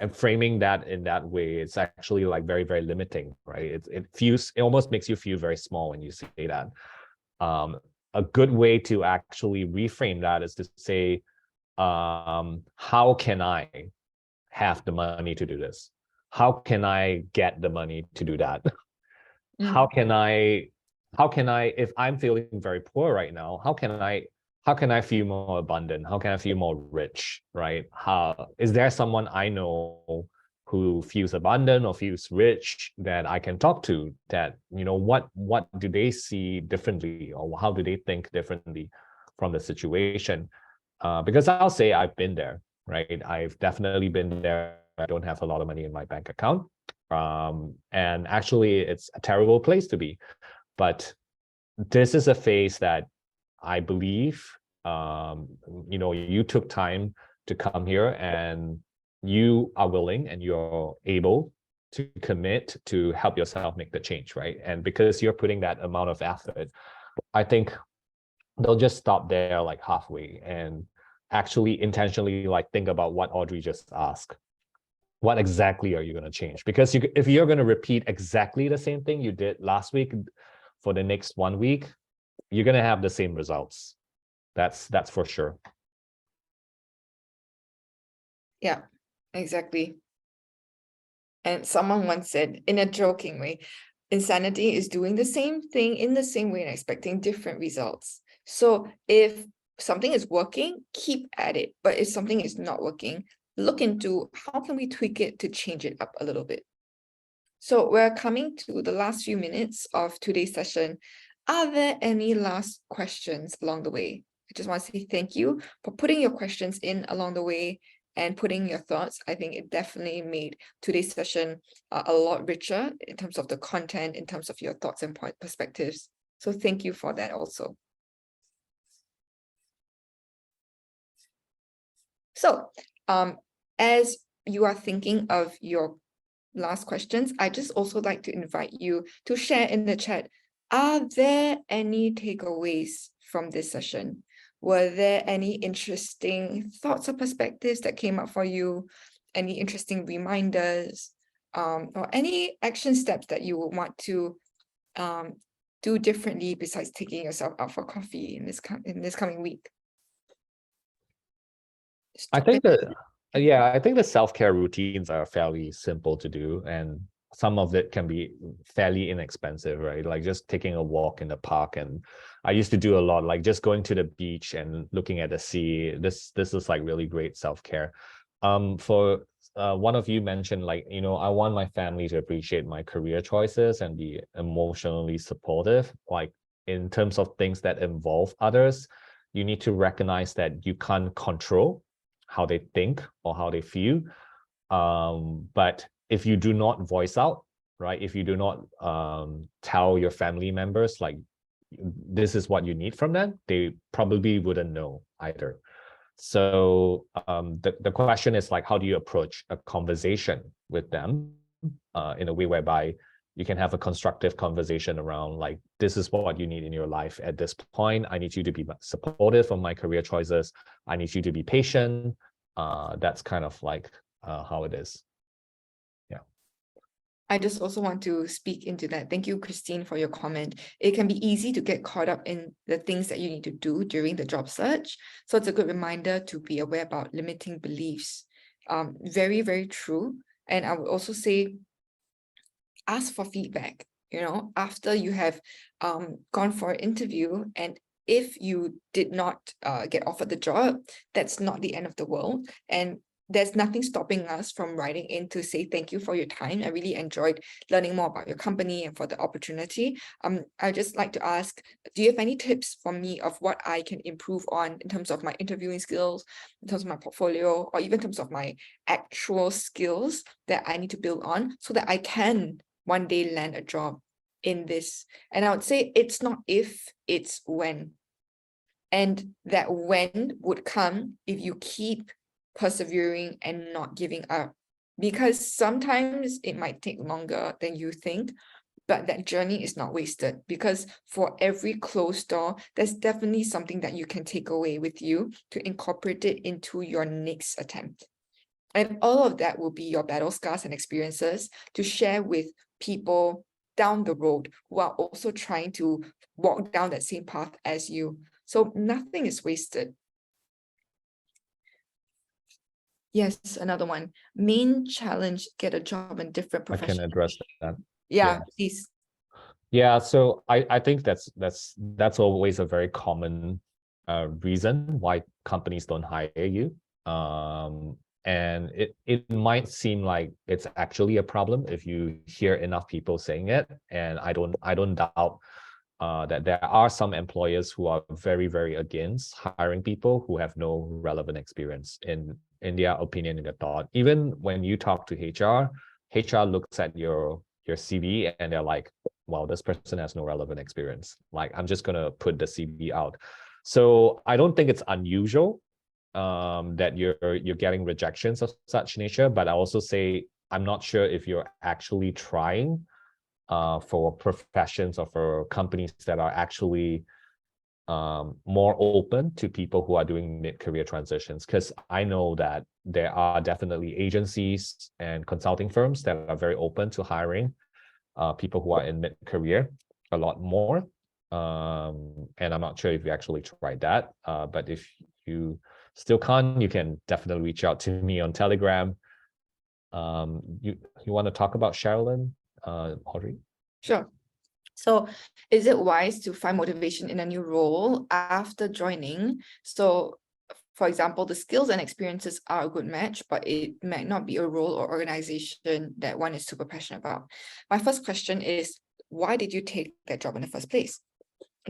and framing that in that way, it's actually like very, very limiting, right? It almost makes you feel very small when you say that. A good way to actually reframe that is to say, how can I have the money to do this? How can I get the money to do that? How can I, if I'm feeling very poor right now, how can I feel more abundant? How can I feel more rich, right? Is there someone I know who feels abundant or feels rich that I can talk to, that, what do they see differently, or how do they think differently from the situation? Because I'll say I've been there, right? I've definitely been there. I don't have a lot of money in my bank account. And actually it's a terrible place to be. But this is a phase that I believe, you took time to come here, and you are willing and you're able to commit to help yourself make the change, right? And because you're putting that amount of effort, I think they'll just stop there like halfway and actually intentionally like think about what Audrey just asked. What exactly are you going to change? Because if you're going to repeat exactly the same thing you did last week for the next 1 week, you're going to have the same results. That's for sure. Yeah, exactly. And someone once said in a joking way, insanity is doing the same thing in the same way and expecting different results. So if something is working, keep at it. But if something is not working, look into how can we tweak it to change it up a little bit. So we're coming to the last few minutes of today's session. Are there any last questions along the way? I just want to say thank you for putting your questions in along the way and putting your thoughts. I think it definitely made today's session a lot richer in terms of the content, in terms of your thoughts and perspectives. So thank you for that also. So as you are thinking of your last questions, I just also like to invite you to share in the chat. Are there any takeaways from this session? Were there any interesting thoughts or perspectives that came up for you? Any interesting reminders? Or any action steps that you would want to do differently besides taking yourself out for coffee in this coming week? I think the self-care routines are fairly simple to do, and some of it can be fairly inexpensive, right? Like just taking a walk in the park. And I used to do a lot, like just going to the beach and looking at the sea. This is like really great self-care. For one of you mentioned, like, I want my family to appreciate my career choices and be emotionally supportive. Like in terms of things that involve others, you need to recognize that you can't control how they think or how they feel. But if you do not voice out, right? If you do not tell your family members, like, this is what you need from them, they probably wouldn't know either. So the question is like, how do you approach a conversation with them in a way whereby you can have a constructive conversation around like, this is what you need in your life at this point. I need you to be supportive of my career choices. I need you to be patient. That's kind of like how it is. Yeah. I just also want to speak into that. Thank you, Christine, for your comment. It can be easy to get caught up in the things that you need to do during the job search. So it's a good reminder to be aware about limiting beliefs. Very, very true. And I would also say, ask for feedback. you know, after you have gone for an interview, and if you did not get offered the job, that's not the end of the world. And there's nothing stopping us from writing in to say thank you for your time. I really enjoyed learning more about your company and for the opportunity. I'd just like to ask, do you have any tips for me of what I can improve on in terms of my interviewing skills, in terms of my portfolio, or even in terms of my actual skills that I need to build on so that I can one day land a job in this? And I would say it's not if, it's when. And that when would come if you keep persevering and not giving up, because sometimes it might take longer than you think, but that journey is not wasted, because for every closed door, there's definitely something that you can take away with you to incorporate it into your next attempt. And all of that will be your battle scars and experiences to share with people down the road who are also trying to walk down that same path as you. So nothing is wasted. Yes, another one. Main challenge, get a job in different I professions. can address that. Yeah, Yes. please. Yeah, so I think that's always a very common reason why companies don't hire you. And it might seem like it's actually a problem if you hear enough people saying it. And I don't doubt that there are some employers who are very, very against hiring people who have no relevant experience in their opinion, in their thought. Even when you talk to HR looks at your CV and they're like, well, this person has no relevant experience. Like, I'm just gonna put the CV out. So I don't think it's unusual that you're getting rejections of such nature, but I also say I'm not sure if you're actually trying for professions or for companies that are actually more open to people who are doing mid-career transitions. Because I know that there are definitely agencies and consulting firms that are very open to hiring people who are in mid-career a lot more. And I'm not sure if you actually tried that, but if you still can't, you can definitely reach out to me on Telegram. You want to talk about Sherilyn, Audrey? Sure. So is it wise to find motivation in a new role after joining? So for example, the skills and experiences are a good match, but it might not be a role or organization that one is super passionate about. My first question is, why did you take that job in the first place?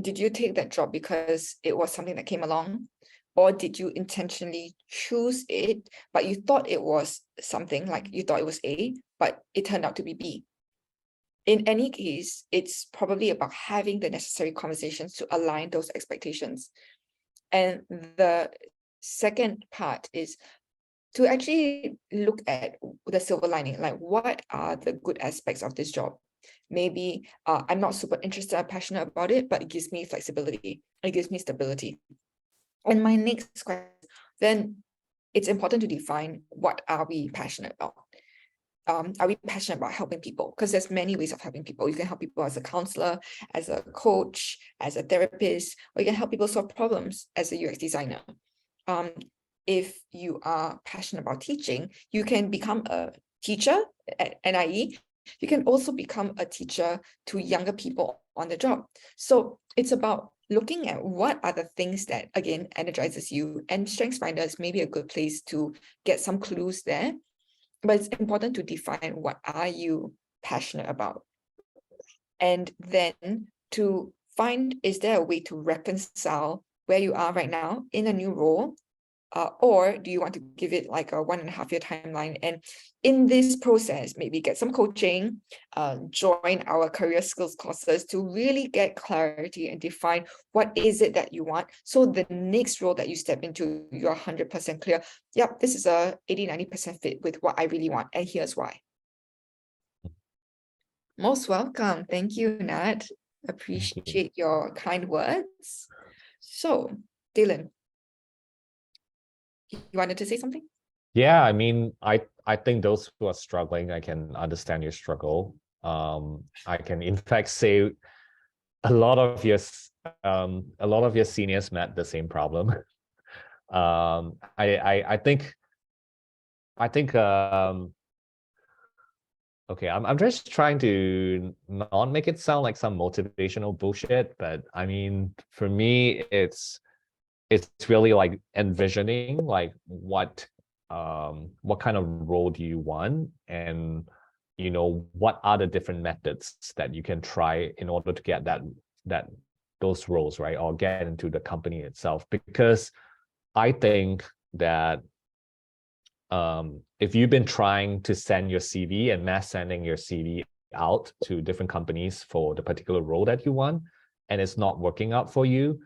Did you take that job because it was something that came along? Or did you intentionally choose it, but you thought it was something, like you thought it was A, but it turned out to be B? In any case, it's probably about having the necessary conversations to align those expectations. And the second part is to actually look at the silver lining, like what are the good aspects of this job? Maybe I'm not super interested or passionate about it, but it gives me flexibility, it gives me stability. And my next question, then it's important to define what are we passionate about. Are we passionate about helping people? Because there's many ways of helping people. You can help people as a counselor, as a coach, as a therapist, or you can help people solve problems as a UX designer. If you are passionate about teaching, you can become a teacher at NIE. You can also become a teacher to younger people on the job. So it's about looking at what are the things that, again, energizes you, and StrengthsFinder is maybe a good place to get some clues there. But it's important to define what are you passionate about. And then to find, is there a way to reconcile where you are right now in a new role? Or do you want to give it like a 1.5 year timeline? And in this process, maybe get some coaching, join our career skills courses to really get clarity and define what is it that you want. So the next role that you step into, you're 100% clear. Yep, this is a 80-90% fit with what I really want. And here's why. Most welcome. Thank you, Nat. Appreciate your kind words. So, Daylon, you wanted to say something? Yeah, I mean, I think those who are struggling, I can understand your struggle. I can in fact say a lot of your seniors met the same problem. I think okay, I'm just trying to not make it sound like some motivational bullshit, but I mean, for me, it's really like envisioning like what kind of role do you want, and what are the different methods that you can try in order to get those roles, right, or get into the company itself. Because I think that if you've been trying to send your CV and mass sending your CV out to different companies for the particular role that you want, and it's not working out for you,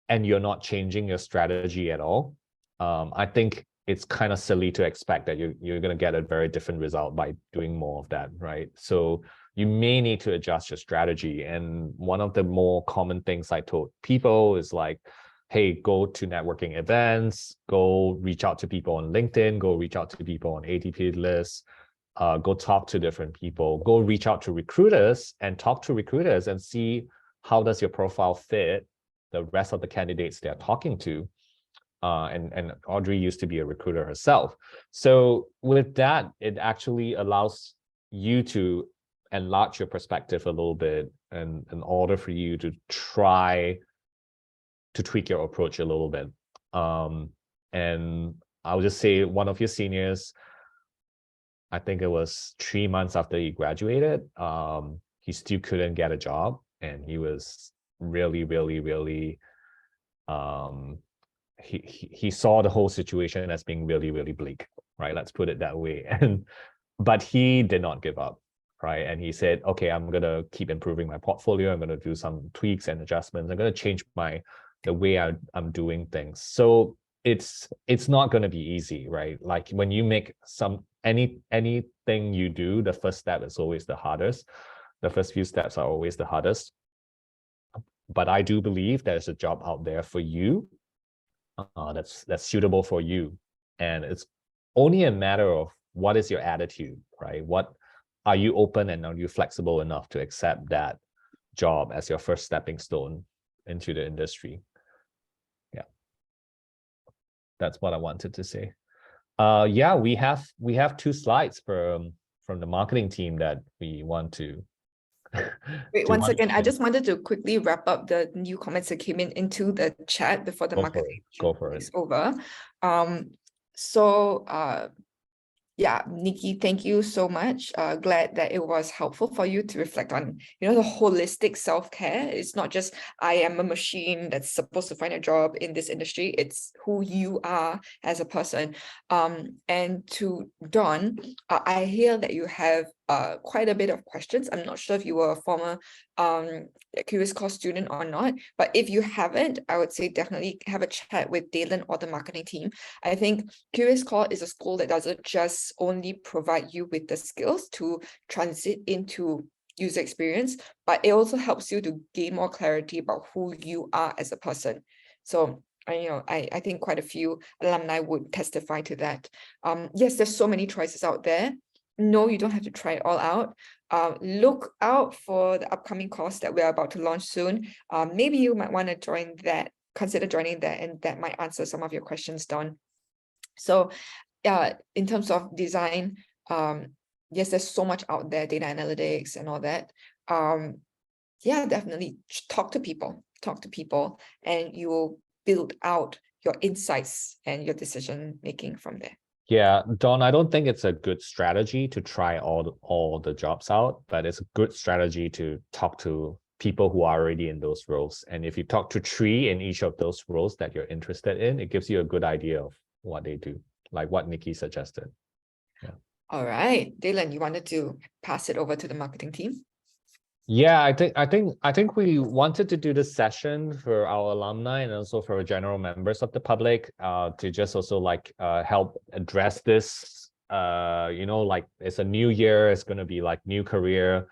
and you're not changing your strategy at all, I think it's kind of silly to expect that you're going to get a very different result by doing more of that, right? So you may need to adjust your strategy. And one of the more common things I told people is like, hey, go to networking events, go reach out to people on LinkedIn, go reach out to people on ATP lists, go talk to different people, go reach out to recruiters and talk to recruiters and see how does your profile fit the rest of the candidates they're talking to. And Audrey used to be a recruiter herself. So with that, it actually allows you to enlarge your perspective a little bit, and in order for you to try to tweak your approach a little bit. And I would just say one of your seniors, I think it was 3 months after he graduated, he still couldn't get a job, and he was really, really, really, he saw the whole situation as being really, really bleak, right? Let's put it that way. But he did not give up, right? And he said, okay, I'm gonna keep improving my portfolio. I'm gonna do some tweaks and adjustments. I'm gonna change the way I'm doing things. So it's not gonna be easy, right? Like when you make anything you do, the first step is always the hardest. The first few steps are always the hardest. But I do believe there's a job out there for you that's suitable for you. And it's only a matter of what is your attitude, right? What are you open and are you flexible enough to accept that job as your first stepping stone into the industry? Yeah, that's what I wanted to say. Yeah, we have 2 slides from the marketing team that we want to Wait, one second. I just wanted to quickly wrap up the new comments that came into the chat before the marketing go for is it. over. Yeah, Nikki, thank you so much. Glad that it was helpful for you to reflect on, the holistic self-care. It's not just I am a machine that's supposed to find a job in this industry. It's who you are as a person. And to Dawn, I hear that you have quite a bit of questions. I'm not sure if you were a former CuriousCore student or not, but if you haven't, I would say definitely have a chat with Daylon or the marketing team. I think CuriousCore is a school that doesn't just only provide you with the skills to transit into user experience, but it also helps you to gain more clarity about who you are as a person. So I think quite a few alumni would testify to that. Yes, there's so many choices out there. No, you don't have to try it all out. Look out for the upcoming course that we're about to launch soon. Maybe you might want to join that, consider joining that, and that might answer some of your questions, Dawn. So in terms of design, yes, there's so much out there, data analytics and all that. Yeah, definitely talk to people, and you will build out your insights and your decision making from there. Yeah, Dawn, I don't think it's a good strategy to try all the jobs out, but it's a good strategy to talk to people who are already in those roles. And if you talk to 3 in each of those roles that you're interested in, it gives you a good idea of what they do, like what Nikki suggested. Yeah. All right, Daylon, you wanted to pass it over to the marketing team? Yeah, I think we wanted to do this session for our alumni and also for general members of the public to just also like help address this. Like it's a new year, it's going to be like new career,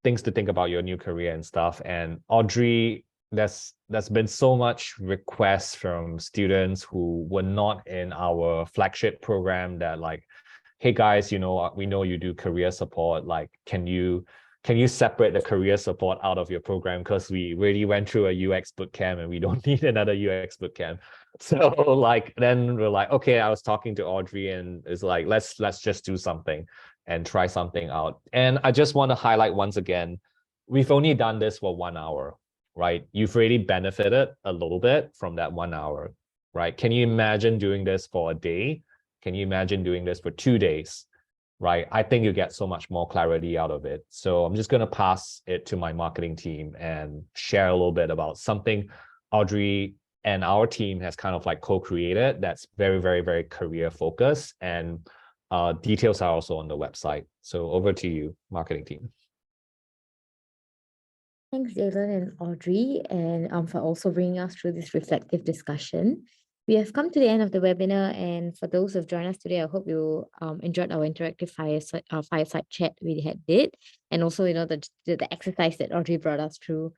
things to think about your new career and stuff. And Audrey, there's been so much requests from students who were not in our flagship program that like, hey guys, we know you do career support, like can you separate the career support out of your program, because we really went through a UX bootcamp and we don't need another UX bootcamp. So like then we're like, okay, I was talking to Audrey and it's like let's just do something. and try something out. And I just want to highlight once again, we've only done this for 1 hour, right? You've really benefited a little bit from that 1 hour, right? Can you imagine doing this for a day? Can you imagine doing this for 2 days, right? I think you get so much more clarity out of it. So I'm just going to pass it to my marketing team and share a little bit about something Audrey and our team has kind of like co-created that's very, very, very career focused, and details are also on the website. So over to you, marketing team. Thanks, Daylon and Audrey, and for also bringing us through this reflective discussion. We have come to the end of the webinar, and for those who have joined us today, I hope you enjoyed our interactive fireside chat we did, and also the exercise that Audrey brought us through.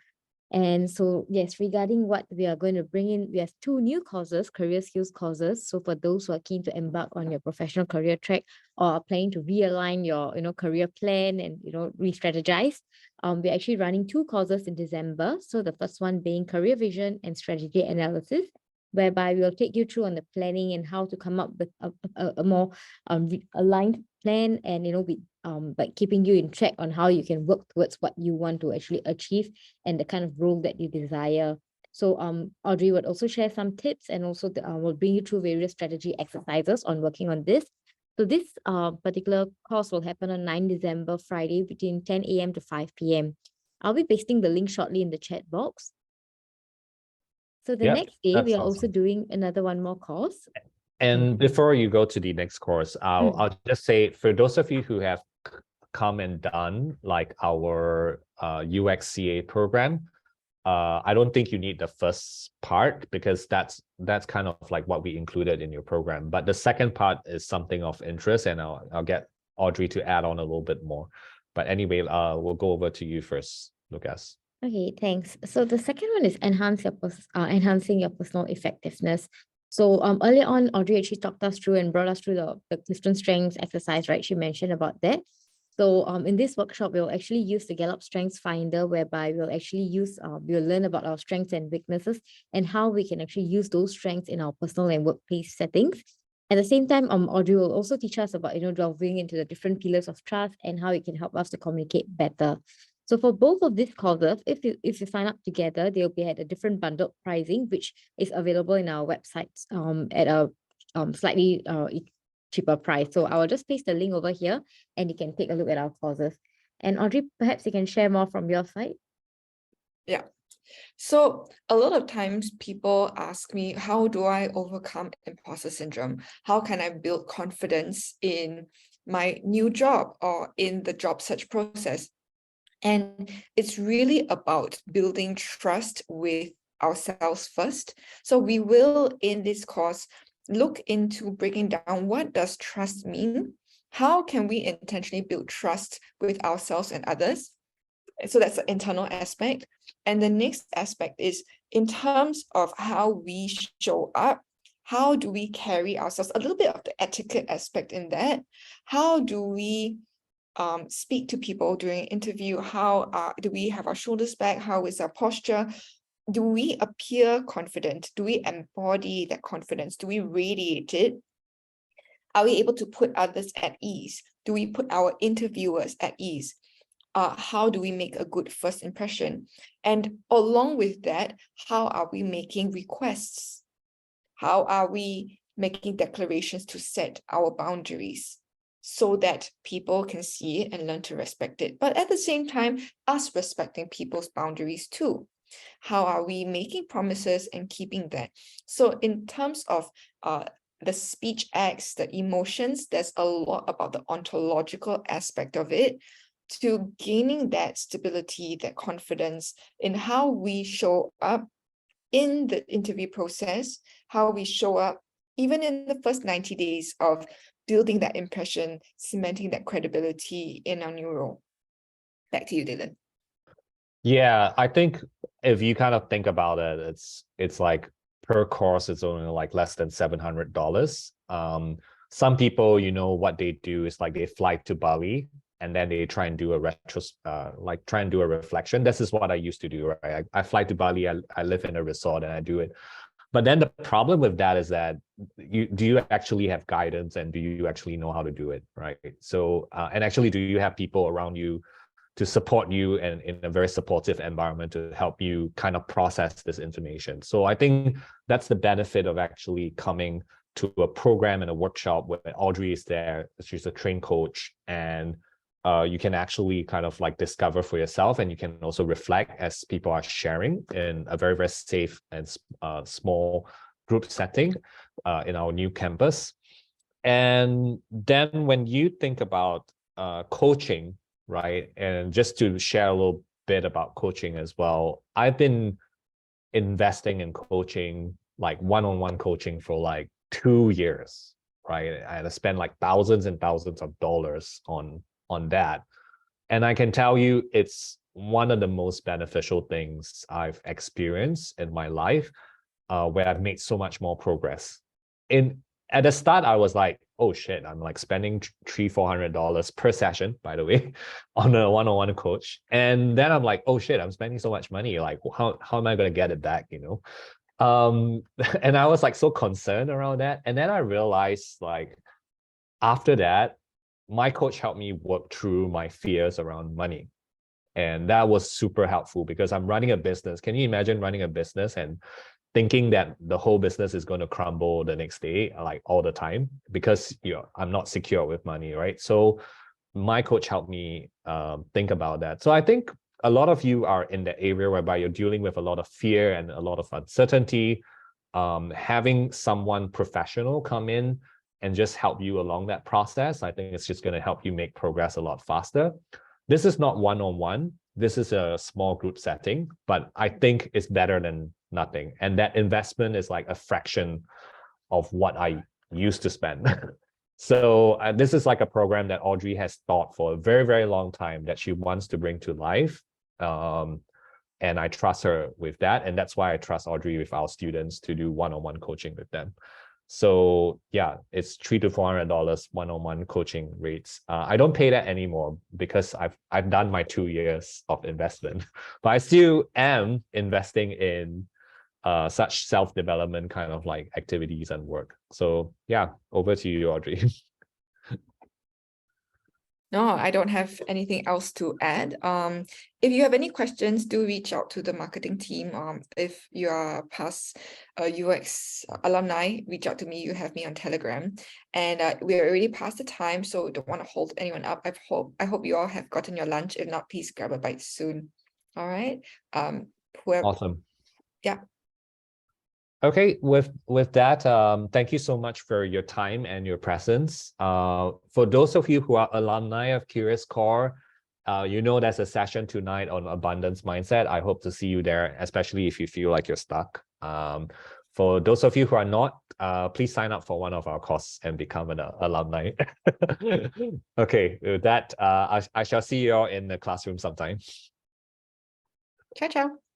And so, yes, regarding what we are going to bring in, we have 2 new courses, career skills courses. So for those who are keen to embark on your professional career track or are planning to realign your, career plan and, re-strategize, we're actually running 2 courses in December. So the first one being career vision and strategy analysis, whereby we'll take you through on the planning and how to come up with a more aligned plan, and like keeping you in check on how you can work towards what you want to actually achieve and the kind of role that you desire. So Audrey would also share some tips, and also will bring you through various strategy exercises on working on this. So this particular course will happen on 9 December, Friday, between 10 a.m. to 5 p.m. I'll be pasting the link shortly in the chat box. So the next day, we are also doing one more course. And before you go to the next course, I'll just say, for those of you who have come and done like our UXCA program, I don't think you need the first part, because that's kind of like what we included in your program. But the second part is something of interest, and I'll get Audrey to add on a little bit more. But anyway, we'll go over to you first, Lucas. Okay, thanks. So the second one is enhancing your personal effectiveness. So earlier on, Audrey actually talked us through and brought us through the Clifton Strengths exercise, right? She mentioned about that. So in this workshop, we'll actually use the Gallup Strengths Finder, whereby we'll actually we'll learn about our strengths and weaknesses and how we can actually use those strengths in our personal and workplace settings. At the same time, Audrey will also teach us about, delving into the different pillars of trust and how it can help us to communicate better. So for both of these courses, if you sign up together, they'll be at a different bundled pricing, which is available in our website at a slightly cheaper price. So I will just paste the link over here, and you can take a look at our courses. And Audrey, perhaps you can share more from your side. Yeah. So a lot of times people ask me, how do I overcome imposter syndrome? How can I build confidence in my new job or in the job search process? And it's really about building trust with ourselves first. So we will, in this course, look into breaking down, what does trust mean? How can we intentionally build trust with ourselves and others? So that's the internal aspect. And the next aspect is in terms of how we show up. How do we carry ourselves? A little bit of the etiquette aspect in that. How do we speak to people during an interview? How do we have our shoulders back? How is our posture? Do we appear confident? Do we embody that confidence? Do we radiate it? Are we able to put others at ease? Do we put our interviewers at ease? How do we make a good first impression? And along with that, how are we making requests? How are we making declarations to set our boundaries so that people can see it and learn to respect it? But at the same time, us respecting people's boundaries too. How are we making promises and keeping that? So in terms of the speech acts, the emotions, there's a lot about the ontological aspect of it, to gaining that stability, that confidence in how we show up in the interview process, how we show up even in the first 90 days of building that impression, cementing that credibility in our new role. Back to you, Daylon. Yeah, I think if you kind of think about it, it's like per course, it's only like less than $700. Some people, what they do is like they fly to Bali and then they try and do a reflection. This is what I used to do, right? I fly to Bali, I live in a resort and I do it But then the problem with that is that do you actually have guidance, and do you actually know how to do it, right? So and actually, do you have people around you to support you and in a very supportive environment to help you kind of process this information? So I think that's the benefit of actually coming to a program and a workshop where Audrey is there. She's a trained coach, and you can actually kind of like discover for yourself, and you can also reflect as people are sharing in a very, very safe and small group setting in our new campus. And then when you think about coaching, right? And just to share a little bit about coaching as well, I've been investing in coaching, like one-on-one coaching, for like 2 years, right? I had to spend like thousands and thousands of dollars on that. And I can tell you, it's one of the most beneficial things I've experienced in my life, where I've made so much more progress. At the start, I was like, oh shit, I'm like spending $300-400 per session, by the way, on a one-on-one coach. And then I'm like, oh shit, I'm spending so much money. Like, how am I going to get it back, you know? And I was like so concerned around that. And then I realized, like, after that, my coach helped me work through my fears around money. And that was super helpful because I'm running a business. Can you imagine running a business and thinking that the whole business is going to crumble the next day, like all the time, because I'm not secure with money, right? So my coach helped me think about that. So I think a lot of you are in the area whereby you're dealing with a lot of fear and a lot of uncertainty. Having someone professional come in and just help you along that process, I think it's just going to help you make progress a lot faster. This is not one-on-one. This is a small group setting, but I think it's better than nothing. And that investment is like a fraction of what I used to spend. So this is like a program that Audrey has thought for a very, very long time that she wants to bring to life. And I trust her with that. And that's why I trust Audrey with our students to do one-on-one coaching with them. So yeah, it's $300 to $400 one-on-one coaching rates. I don't pay that anymore because I've done my 2 years of investment, but I still am investing in such self-development kind of like activities and work. So yeah, over to you, Audrey. No, I don't have anything else to add. If you have any questions, do reach out to the marketing team. If you are past UX alumni, reach out to me. You have me on Telegram, and we're already past the time, so don't want to hold anyone up. I hope you all have gotten your lunch. If not, please grab a bite soon. All right. Awesome. Yeah. Okay, with that, thank you so much for your time and your presence. For those of you who are alumni of CuriousCore, you know there's a session tonight on abundance mindset. I hope to see you there, especially if you feel like you're stuck. For those of you who are not, please sign up for one of our courses and become an alumni. Okay, with that, I shall see you all in the classroom sometime. Ciao, ciao.